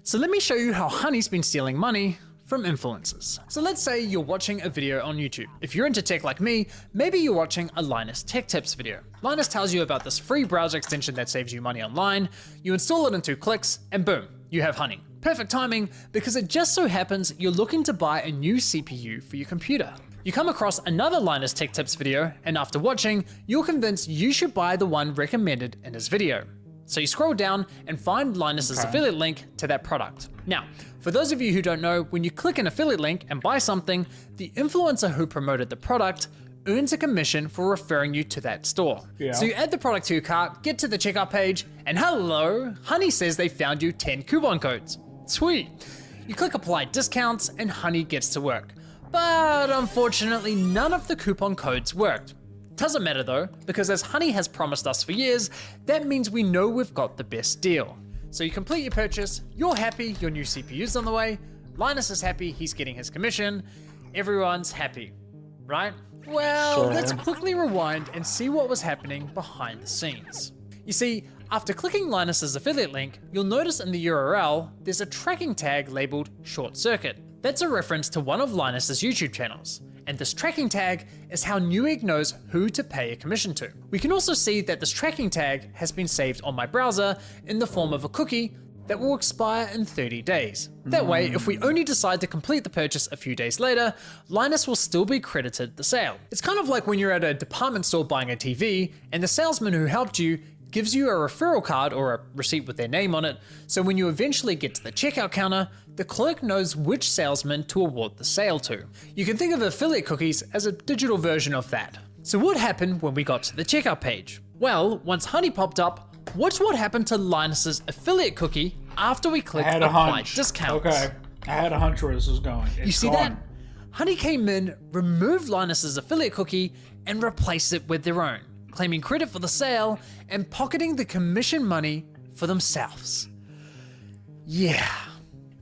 E: So let me show you how Honey's been stealing money from influencers. So let's say you're watching a video on YouTube. If you're into tech like me, maybe you're watching a Linus Tech Tips video. Linus tells you about this free browser extension that saves you money online. You install it in 2 clicks and boom, you have Honey. Perfect timing, because it just so happens you're looking to buy a new CPU for your computer. You come across another Linus Tech Tips video, and after watching, you're convinced you should buy the one recommended in his video. So you scroll down and find Linus's affiliate link to that product. Now, for those of you who don't know, when you click an affiliate link and buy something, the influencer who promoted the product earns a commission for referring you to that store. So you add the product to your cart, get to the checkout page, and hello, Honey says they found you 10 coupon codes. Sweet. You click apply discounts and Honey gets to work. But unfortunately, none of the coupon codes worked. Doesn't matter though, because as Honey has promised us for years, that means we know we've got the best deal. So you complete your purchase, you're happy, your new CPU's on the way, Linus is happy, he's getting his commission, everyone's happy, right? Well, let's quickly rewind and see what was happening behind the scenes. You see, after clicking Linus's affiliate link, you'll notice in the URL, there's a tracking tag labeled short circuit. That's a reference to one of Linus's YouTube channels. And this tracking tag is how Newegg knows who to pay a commission to. We can also see that this tracking tag has been saved on my browser in the form of a cookie that will expire in 30 days. That way, if we only decide to complete the purchase a few days later, Linus will still be credited the sale. It's kind of like when you're at a department store buying a TV and the salesman who helped you gives you a referral card or a receipt with their name on it, so when you eventually get to the checkout counter, the clerk knows which salesman to award the sale to. You can think of affiliate cookies as a digital version of that. So what happened when we got to the checkout page? Well, once Honey popped up, watch what happened to Linus's affiliate cookie after we clicked apply discounts.
A: Okay, I had a hunch where this was going.
E: You see that? Honey came in, removed Linus's affiliate cookie, and replaced it with their own, claiming credit for the sale and pocketing the commission money for themselves. Yeah.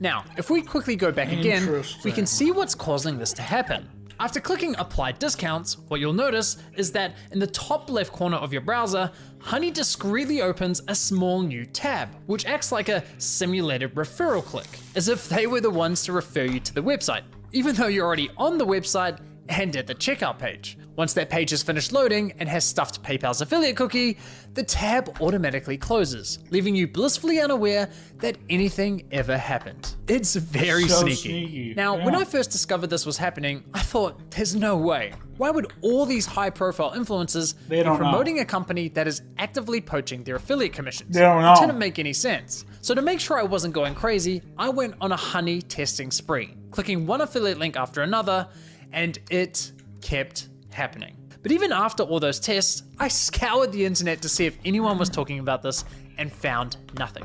E: Now, if we quickly go back again, we can see what's causing this to happen. After clicking apply discounts, what you'll notice is that in the top left corner of your browser, Honey discreetly opens a small new tab, which acts like a simulated referral click, as if they were the ones to refer you to the website, even though you're already on the website and at the checkout page. Once that page is finished loading and has stuffed PayPal's affiliate cookie, the tab automatically closes, leaving you blissfully unaware that anything ever happened. It's very sneaky. Now, when I first discovered this was happening, I thought, there's no way. Why would all these high-profile influencers be promoting a company that is actively poaching their affiliate commissions? It didn't make any sense. So to make sure I wasn't going crazy, I went on a Honey testing spree, clicking one affiliate link after another, and it kept happening. But even after all those tests, I scoured the internet to see if anyone was talking about this and found nothing.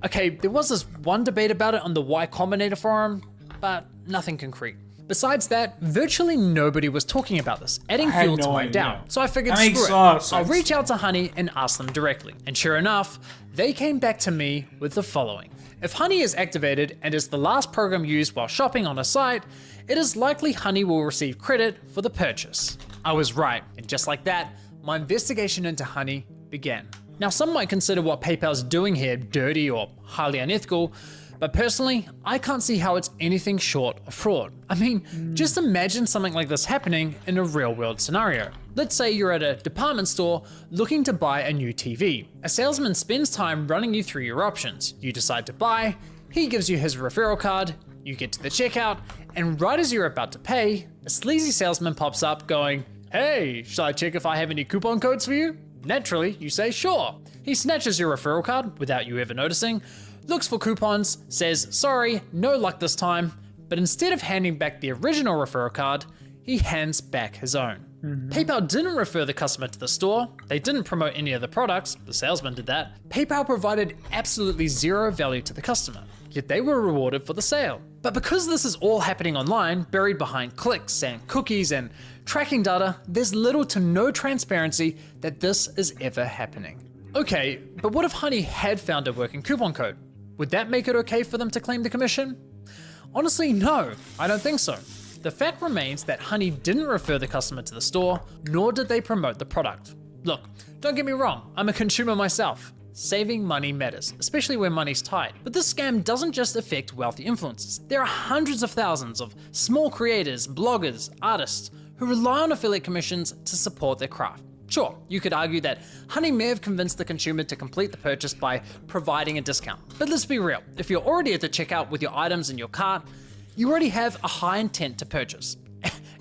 E: Okay, there was this one debate about it on the Y Combinator forum, but nothing concrete. Besides that, virtually nobody was talking about this, adding fuel to my doubt. So I figured, screw it, I'll reach out to Honey and ask them directly. And sure enough, they came back to me with the following. If Honey is activated and is the last program used while shopping on a site, it is likely Honey will receive credit for the purchase. I was right, and just like that, my investigation into Honey began. Now, some might consider what PayPal's doing here dirty or highly unethical, but personally, I can't see how it's anything short of fraud. I mean, just imagine something like this happening in a real-world scenario. Let's say you're at a department store looking to buy a new TV. A salesman spends time running you through your options. You decide to buy, he gives you his referral card, you get to the checkout, and right as you're about to pay, a sleazy salesman pops up going, "Hey, shall I check if I have any coupon codes for you?" Naturally, you say sure. He snatches your referral card without you ever noticing, looks for coupons, says, sorry, no luck this time, but instead of handing back the original referral card, he hands back his own. PayPal didn't refer the customer to the store, they didn't promote any of the products, the salesman did that. PayPal provided absolutely zero value to the customer, yet they were rewarded for the sale. But because this is all happening online, buried behind clicks and cookies and tracking data, there's little to no transparency that this is ever happening. Okay, but what if Honey had found a working coupon code? Would that make it okay for them to claim the commission? Honestly, no, I don't think so. The fact remains that Honey didn't refer the customer to the store, nor did they promote the product. Look, don't get me wrong, I'm a consumer myself. Saving money matters, especially when money's tight. But this scam doesn't just affect wealthy influencers. There are hundreds of thousands of small creators, bloggers, artists who rely on affiliate commissions to support their craft. Sure, you could argue that Honey may have convinced the consumer to complete the purchase by providing a discount. But let's be real, if you're already at the checkout with your items in your cart, you already have a high intent to purchase.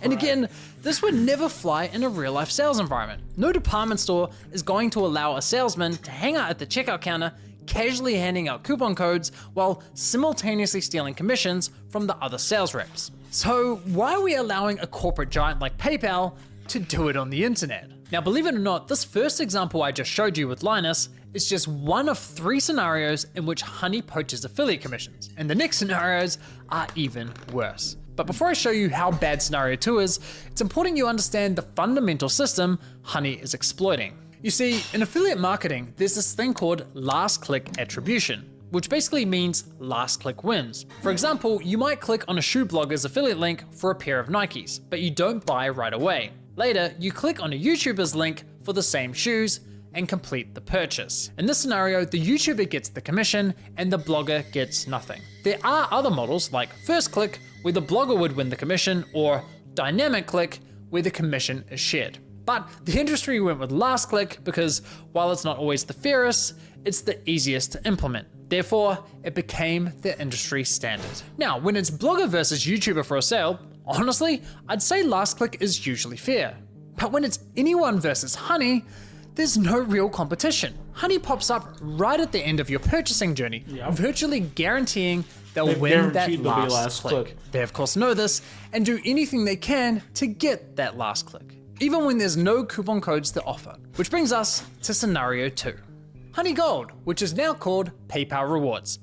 E: And again, this would never fly in a real life sales environment. No department store is going to allow a salesman to hang out at the checkout counter, casually handing out coupon codes while simultaneously stealing commissions from the other sales reps. So why are we allowing a corporate giant like PayPal to do it on the internet? Now, believe it or not, this first example I just showed you with Linus is just one of 3 scenarios in which Honey poaches affiliate commissions, and the next scenarios are even worse. But before I show you how bad scenario 2 is, it's important you understand the fundamental system Honey is exploiting. You see, in affiliate marketing, there's this thing called last click attribution, which basically means last click wins. For example, you might click on a shoe blogger's affiliate link for a pair of Nikes, but you don't buy right away. Later, you click on a YouTuber's link for the same shoes and complete the purchase. In this scenario, the YouTuber gets the commission and the blogger gets nothing. There are other models like first click, where the blogger would win the commission, or dynamic click, where the commission is shared. But the industry went with last click because while it's not always the fairest, it's the easiest to implement. Therefore, it became the industry standard. Now, when it's blogger versus YouTuber for a sale, honestly, I'd say last click is usually fair. But when it's anyone versus Honey, there's no real competition. Honey pops up right at the end of your purchasing journey, virtually guaranteeing they'll win that last click. They of course know this and do anything they can to get that last click, even when there's no coupon codes to offer. Which brings us to scenario 2. Honey Gold, which is now called PayPal Rewards.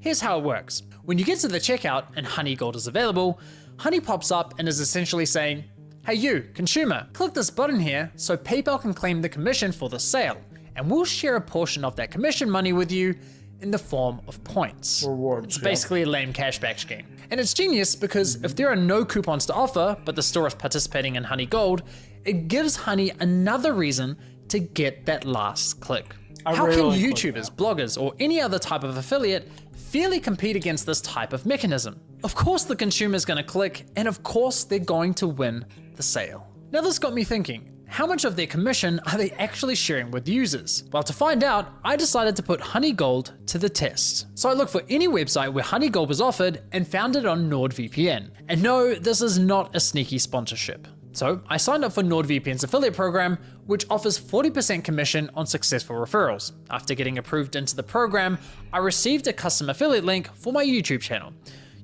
E: Here's how it works. When you get to the checkout and Honey Gold is available, Honey pops up and is essentially saying, hey you, consumer, click this button here so PayPal can claim the commission for the sale, and we'll share a portion of that commission money with you in the form of points.
A: Rewards.
E: It's basically a lame cashback scheme. And it's genius because if there are no coupons to offer, but the store is participating in Honey Gold, it gives Honey another reason to get that last click. How can YouTubers, bloggers, or any other type of affiliate fairly compete against this type of mechanism? Of course the consumer's gonna click, and of course they're going to win the sale. Now this got me thinking, how much of their commission are they actually sharing with users? Well, to find out, I decided to put Honey Gold to the test. So I looked for any website where Honey Gold was offered and found it on NordVPN. And no, this is not a sneaky sponsorship. So I signed up for NordVPN's affiliate program, which offers 40% commission on successful referrals. After getting approved into the program, I received a custom affiliate link for my YouTube channel.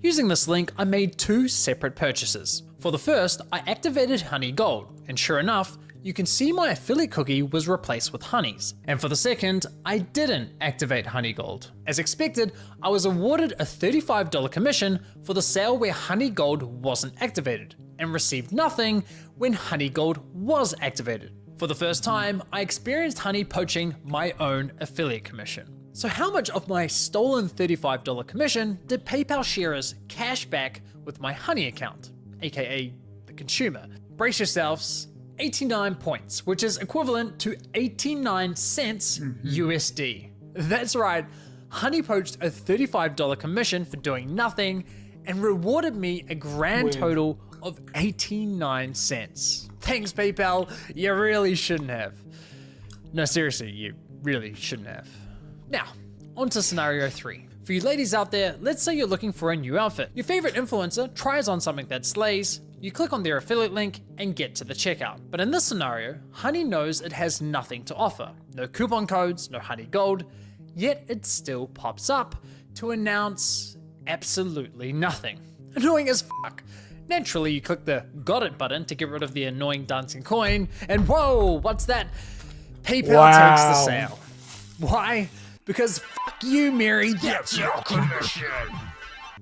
E: Using this link, I made 2 separate purchases. For the first, I activated Honey Gold, and sure enough, you can see my affiliate cookie was replaced with Honey's. And for the second, I didn't activate Honey Gold. As expected, I was awarded a $35 commission for the sale where Honey Gold wasn't activated, and received nothing when Honey Gold was activated. For the first time, I experienced Honey poaching my own affiliate commission. So how much of my stolen $35 commission did PayPal share as cash back with my Honey account, aka the consumer? Brace yourselves, 89 points, which is equivalent to 89 cents USD. That's right, Honey poached a $35 commission for doing nothing and rewarded me a grand total of 89 cents. Thanks PayPal, you really shouldn't have. No, seriously, you really shouldn't have. Now, on to scenario 3. For you ladies out there, let's say you're looking for a new outfit. Your favorite influencer tries on something that slays, you click on their affiliate link and get to the checkout. But in this scenario, Honey knows it has nothing to offer. No coupon codes, no Honey Gold, yet it still pops up to announce absolutely nothing. Annoying as fuck. Naturally, you click the got it button to get rid of the annoying dancing coin, and whoa, what's that? PayPal takes the sale. Why? Because fuck you, Mary, that's your commission.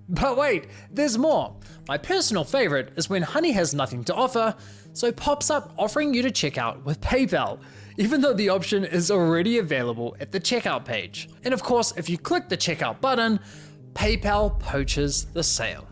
E: But wait, there's more. My personal favorite is when Honey has nothing to offer, so pops up offering you to check out with PayPal, even though the option is already available at the checkout page. And of course, if you click the checkout button, PayPal poaches the sale.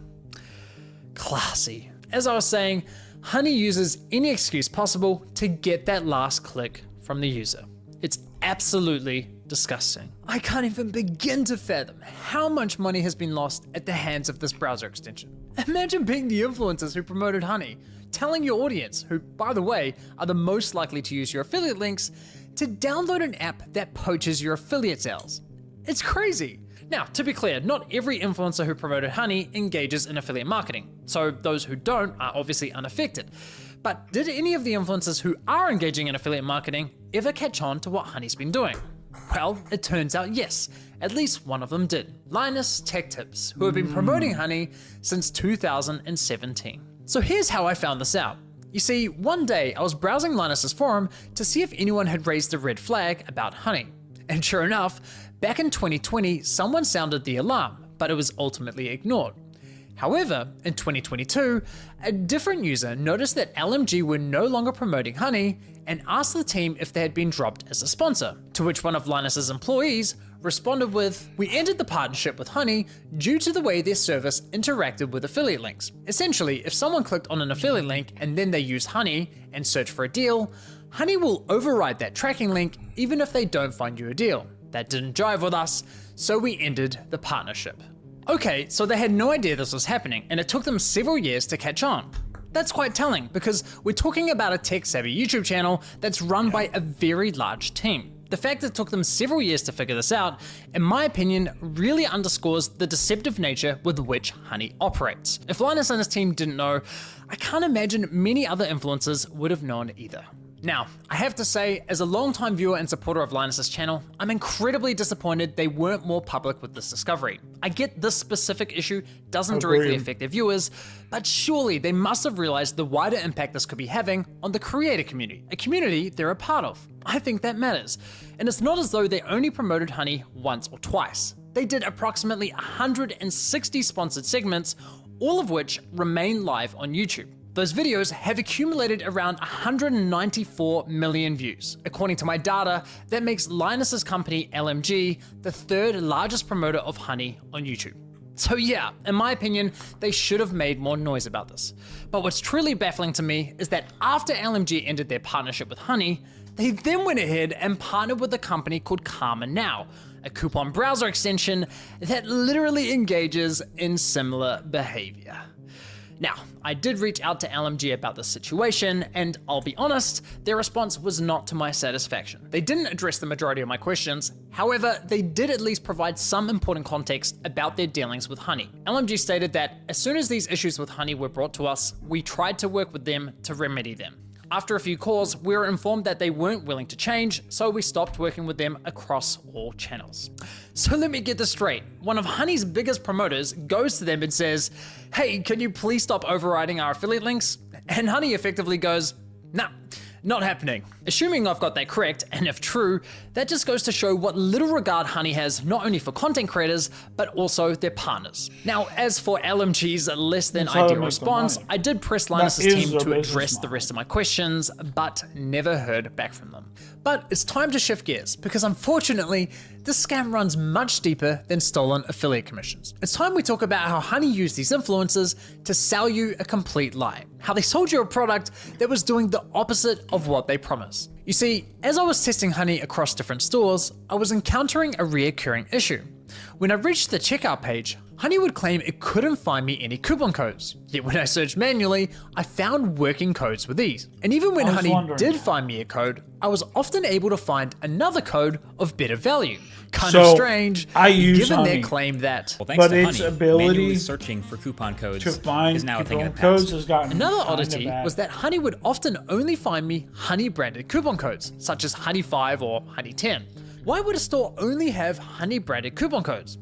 E: Classy. As I was saying, Honey uses any excuse possible to get that last click from the user. It's absolutely disgusting. I can't even begin to fathom how much money has been lost at the hands of this browser extension. Imagine being the influencers who promoted Honey, telling your audience, who by the way are the most likely to use your affiliate links, to download an app that poaches your affiliate sales. It's crazy. Now, to be clear, not every influencer who promoted Honey engages in affiliate marketing, so those who don't are obviously unaffected. But did any of the influencers who are engaging in affiliate marketing ever catch on to what Honey's been doing? Well, it turns out yes, at least one of them did. Linus Tech Tips, who have been promoting Honey since 2017. So here's how I found this out. You see, one day I was browsing Linus's forum to see if anyone had raised a red flag about Honey. And sure enough, back in 2020, someone sounded the alarm, but it was ultimately ignored. However, in 2022, a different user noticed that LMG were no longer promoting Honey and asked the team if they had been dropped as a sponsor, to which one of Linus's employees responded with, "We ended the partnership with Honey due to the way their service interacted with affiliate links. Essentially, if someone clicked on an affiliate link and then they used Honey and searched for a deal, Honey will override that tracking link even if they don't find you a deal. That didn't jive with us, so we ended the partnership." Okay, so they had no idea this was happening, and it took them several years to catch on. That's quite telling, because we're talking about a tech-savvy YouTube channel that's run by a very large team. The fact that it took them several years to figure this out, in my opinion, really underscores the deceptive nature with which Honey operates. If Linus and his team didn't know, I can't imagine many other influencers would have known either. Now, I have to say, as a longtime viewer and supporter of Linus's channel, I'm incredibly disappointed they weren't more public with this discovery. I get this specific issue doesn't directly affect their viewers, but surely they must have realized the wider impact this could be having on the creator community, a community they're a part of. I think that matters. And it's not as though they only promoted Honey once or twice. They did approximately 160 sponsored segments, all of which remain live on YouTube. Those videos have accumulated around 194 million views. According to my data, that makes Linus's company LMG the third largest promoter of Honey on YouTube. So yeah, in my opinion, they should have made more noise about this. But what's truly baffling to me is that after LMG ended their partnership with Honey, they then went ahead and partnered with a company called Karma Now, a coupon browser extension that literally engages in similar behavior. Now, I did reach out to LMG about this situation, and I'll be honest, their response was not to my satisfaction. They didn't address the majority of my questions, however, they did at least provide some important context about their dealings with Honey. LMG stated that as soon as these issues with Honey were brought to us, we tried to work with them to remedy them. After a few calls, we were informed that they weren't willing to change, so we stopped working with them across all channels. So let me get this straight. One of Honey's biggest promoters goes to them and says, "Hey, can you please stop overriding our affiliate links?" And Honey effectively goes, "Nah, not happening." Assuming I've got that correct, and if true, that just goes to show what little regard Honey has not only for content creators, but also their partners. Now, as for LMG's less than ideal response, I did press Linus's team to address the rest of my questions, but never heard back from them. But it's time to shift gears, because unfortunately, this scam runs much deeper than stolen affiliate commissions. It's time we talk about how Honey used these influencers to sell you a complete lie. How they sold you a product that was doing the opposite of what they promised. You see, as I was testing Honey across different stores, I was encountering a reoccurring issue. When I reached the checkout page, Honey would claim it couldn't find me any coupon codes. Yet when I searched manually, I found working codes with ease. And even when Honey did find me a code, I was often able to find another code of better value. Kind of strange, given their claim that.
I: Well, thanks to Honey, manually searching for coupon codes is now a thing of the past.
E: Another oddity was that Honey would often only find me Honey branded coupon codes, such as Honey 5 or Honey 10. Why would a store only have honey branded coupon codes?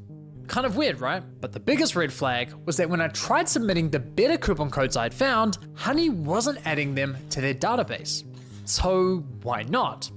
E: Kind of weird, right? But the biggest red flag was that when I tried submitting the better coupon codes I'd found, Honey wasn't adding them to their database. So why not?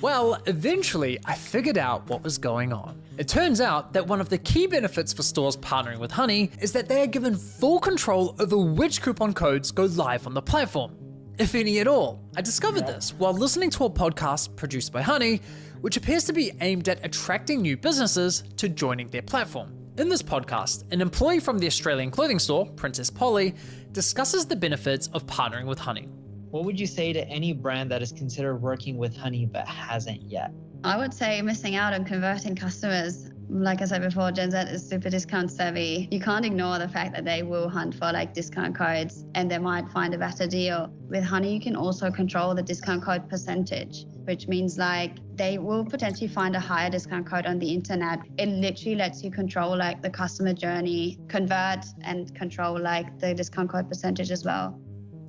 E: Well, eventually I figured out what was going on. It turns out that one of the key benefits for stores partnering with Honey is that they are given full control over which coupon codes go live on the platform, if any at all. I discovered this while listening to a podcast produced by Honey, which appears to be aimed at attracting new businesses to joining their platform. In this podcast, an employee from the Australian clothing store, Princess Polly, discusses the benefits of partnering with Honey.
G: What would you say to any brand that is considered working with Honey but hasn't yet?
L: I would say missing out on converting customers. Like I said before, Gen Z is super discount savvy. You can't ignore the fact that they will hunt for like discount codes and they might find a better deal. With Honey, you can also control the discount code percentage, which means like they will potentially find a higher discount code on the internet. It literally lets you control like the customer journey, convert and control like the discount code percentage as well.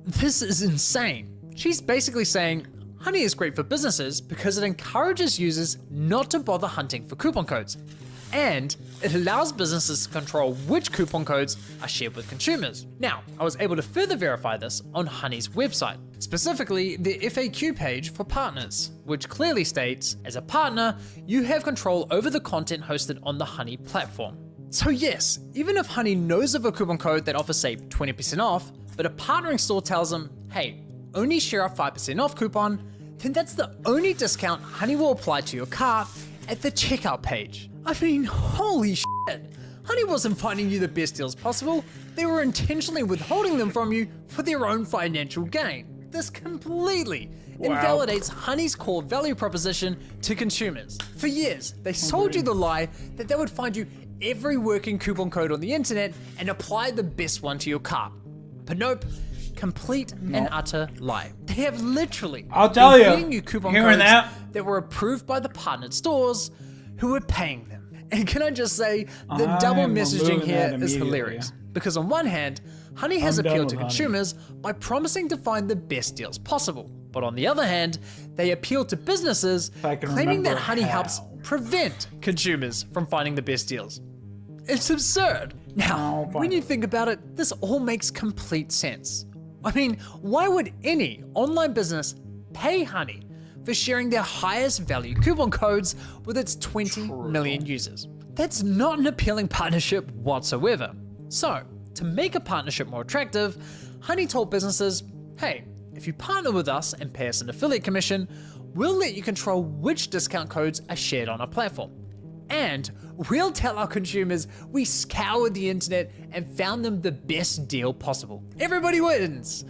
E: This is insane. She's basically saying, Honey is great for businesses because it encourages users not to bother hunting for coupon codes. And it allows businesses to control which coupon codes are shared with consumers. Now, I was able to further verify this on Honey's website, specifically the FAQ page for partners, which clearly states, as a partner, you have control over the content hosted on the Honey platform. So yes, even if Honey knows of a coupon code that offers say 20% off, but a partnering store tells them, hey, only share a 5% off coupon, then that's the only discount Honey will apply to your cart at the checkout page. I mean, holy shit. Honey wasn't finding you the best deals possible, they were intentionally withholding them from you for their own financial gain. This completely invalidates Honey's core value proposition to consumers. For years, they sold you the lie that they would find you every working coupon code on the internet and apply the best one to your cart. But nope, complete and utter lie. They have literally been feeding you coupon codes that were approved by the partnered stores who were paying them. And can I just say, the double messaging here is hilarious. Because on one hand, Honey has appealed to consumers by promising to find the best deals possible. But on the other hand, they appeal to businesses claiming that Honey helps prevent consumers from finding the best deals. It's absurd. Now, when you think about it, this all makes complete sense. I mean, why would any online business pay Honey for sharing their highest value coupon codes with its 20 million users? That's not an appealing partnership whatsoever. So, to make a partnership more attractive, Honey told businesses, hey, if you partner with us and pay us an affiliate commission, we'll let you control which discount codes are shared on our platform. And we'll tell our consumers we scoured the internet and found them the best deal possible. Everybody wins.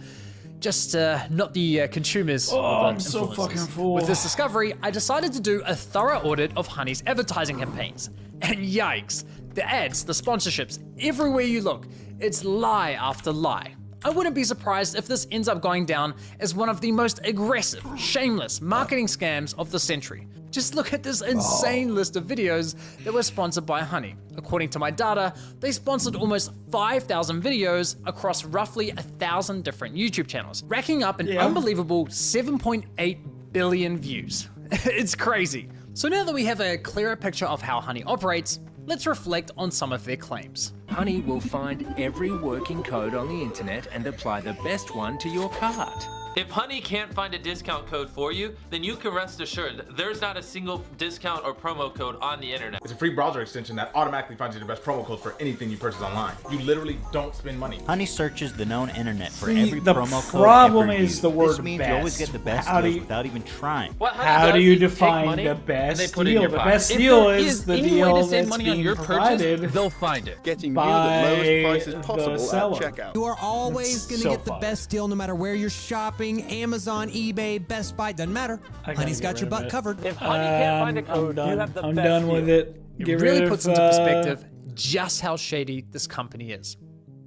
E: Just not the consumers.
A: Oh, I'm so fucking full.
E: With this discovery, I decided to do a thorough audit of Honey's advertising campaigns. And yikes, the ads, the sponsorships, everywhere you look, it's lie after lie. I wouldn't be surprised if this ends up going down as one of the most aggressive, shameless marketing scams of the century. Just look at this insane list of videos that were sponsored by Honey. According to my data, they sponsored almost 5,000 videos across roughly 1,000 different YouTube channels, racking up an unbelievable 7.8 billion views. It's crazy. So now that we have a clearer picture of how Honey operates, let's reflect on some of their claims.
M: Honey will find every working code on the internet and apply the best one to your cart.
F: If Honey can't find a discount code for you, then you can rest assured there's not a single discount or promo code on the internet.
N: It's a free browser extension that automatically finds you the best promo code for anything you purchase online. You literally don't spend money.
O: Honey searches the known internet for every promo code.
A: The problem is the word
O: This means
A: best.
O: you always get the best deals without even trying.
A: How do you define the best deal? The best deal is the deal that's being provided.
F: They'll find it.
B: Getting you
A: by
B: the lowest prices possible
A: the seller.
B: at checkout.
P: You are always going to
A: so
P: get the best deal no matter where you're shopping. Amazon, eBay, Best Buy, doesn't matter. Honey's got your butt covered.
F: If Honey can't find a code, you have the
A: I'm
F: best
A: done
F: deal.
A: with it.
E: It really puts into perspective just how shady this company is,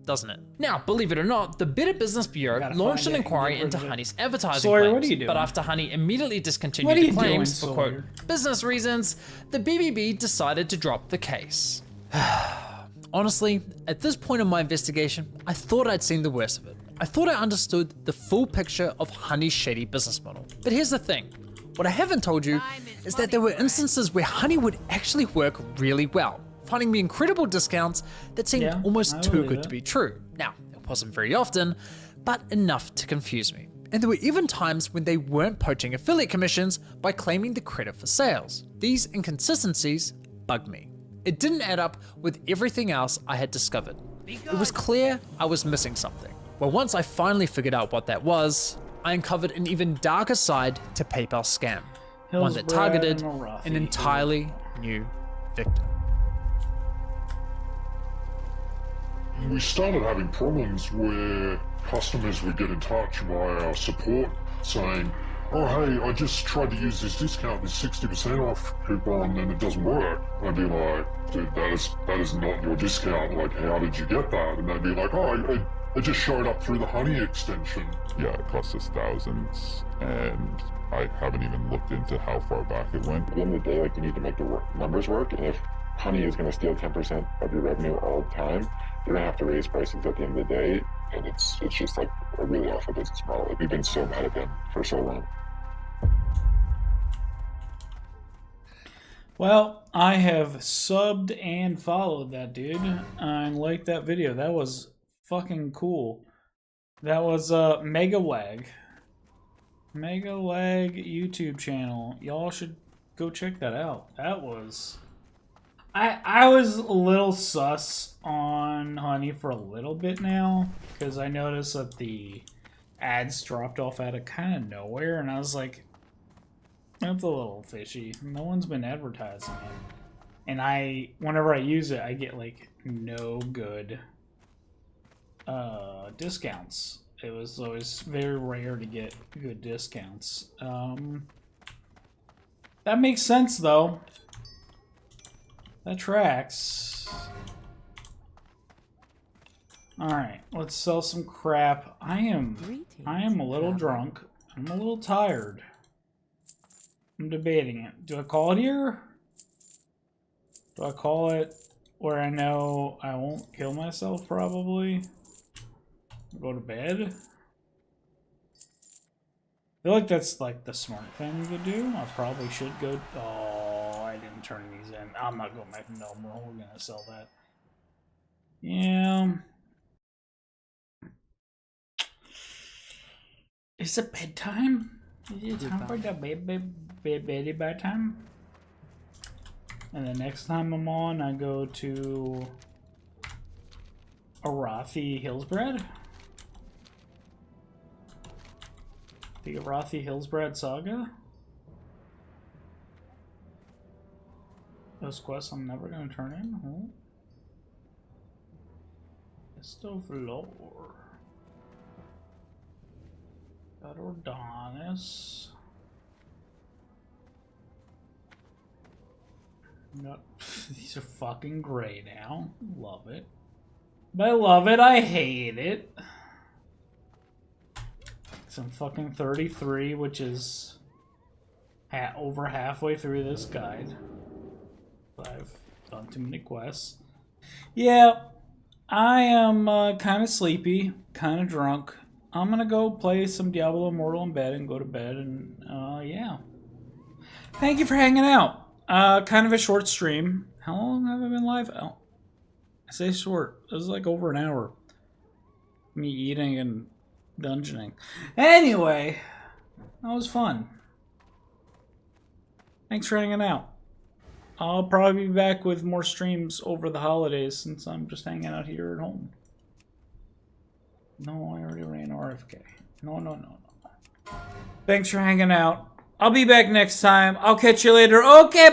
E: doesn't it? Now, believe it or not, the Better Business Bureau launched an inquiry into Honey's advertising
A: Sawyer,
E: claims,
A: what are you doing?
E: but after Honey immediately
A: What
E: discontinued
A: are
E: the
A: you
E: claims
A: doing,
E: for quote
A: Sawyer?
E: business reasons, the BBB decided to drop the case. Honestly, at this point in my investigation, I thought I'd seen the worst of it. I thought I understood the full picture of Honey's shady business model. But here's the thing. What I haven't told you is that there were instances where honey would actually work really well, finding me incredible discounts that seemed almost too good to be true. Now, it wasn't very often, but enough to confuse me. And there were even times when they weren't poaching affiliate commissions by claiming the credit for sales. These inconsistencies bugged me. It didn't add up with everything else I had discovered. It was clear I was missing something. Well, once I finally figured out what that was, I uncovered an even darker side to PayPal scam. One that targeted an entirely new victim.
Q: We started having problems where customers would get in touch via our support saying, oh hey, I just tried to use this discount, this 60% off coupon, and it doesn't work. And I'd be like, dude, that is not your discount. Like, how did you get that? And they'd be like, oh, I just showed up through the honey extension.
R: Yeah, it cost us thousands, and I haven't even looked into how far back it went.
S: At the end of the day, like, you need to make the numbers work, and if honey is going to steal 10% of your revenue all the time, you're going to have to raise prices at the end of the day, and it's just like a really awful business model. Like, we've been so mad at them for so long.
A: Well, I have subbed and followed that dude and liked that video. That was fucking cool. That was Mega Lag YouTube channel. Y'all should go check that out. That was... I was a little sus on honey for a little bit now, because I noticed that the ads dropped off out of kind of nowhere, and I was like, that's a little fishy. No one's been advertising it. And whenever I use it, I get like no good discounts. It was always very rare to get good discounts. That makes sense though. That tracks. Alright, let's sell some crap. I am a little drunk. I'm a little tired. I'm debating it. Do I call it here? Do I call it where I know I won't kill myself probably? Go to bed? I feel like that's like the smart thing to do. I probably should go. Oh, I didn't turn these in. I'm not going back to no more. We're gonna sell that. Yeah. Is it bedtime? Is it time for the bedtime? And the next time I'm on, I go to Arathi Hillsbred. The Arathi Hillsbred Saga. Those quests I'm never going to turn in. Huh? Esto Flor. Got Ordonis. No, these are fucking gray now. Love it. But I love it, I hate it. I'm fucking 33, which is over halfway through this guide. I've done too many quests. Yeah, I am kind of sleepy, kind of drunk. I'm gonna go play some Diablo Immortal in bed and go to bed, and yeah. Thank you for hanging out. Kind of a short stream. How long have I been live? Oh, I say short. It was like over an hour. Me eating and dungeoning. Anyway, that was fun. Thanks for hanging out. I'll probably be back with more streams over the holidays since I'm just hanging out here at home. No, I already ran RFK. No. Thanks for hanging out. I'll be back next time. I'll catch you later. Okay.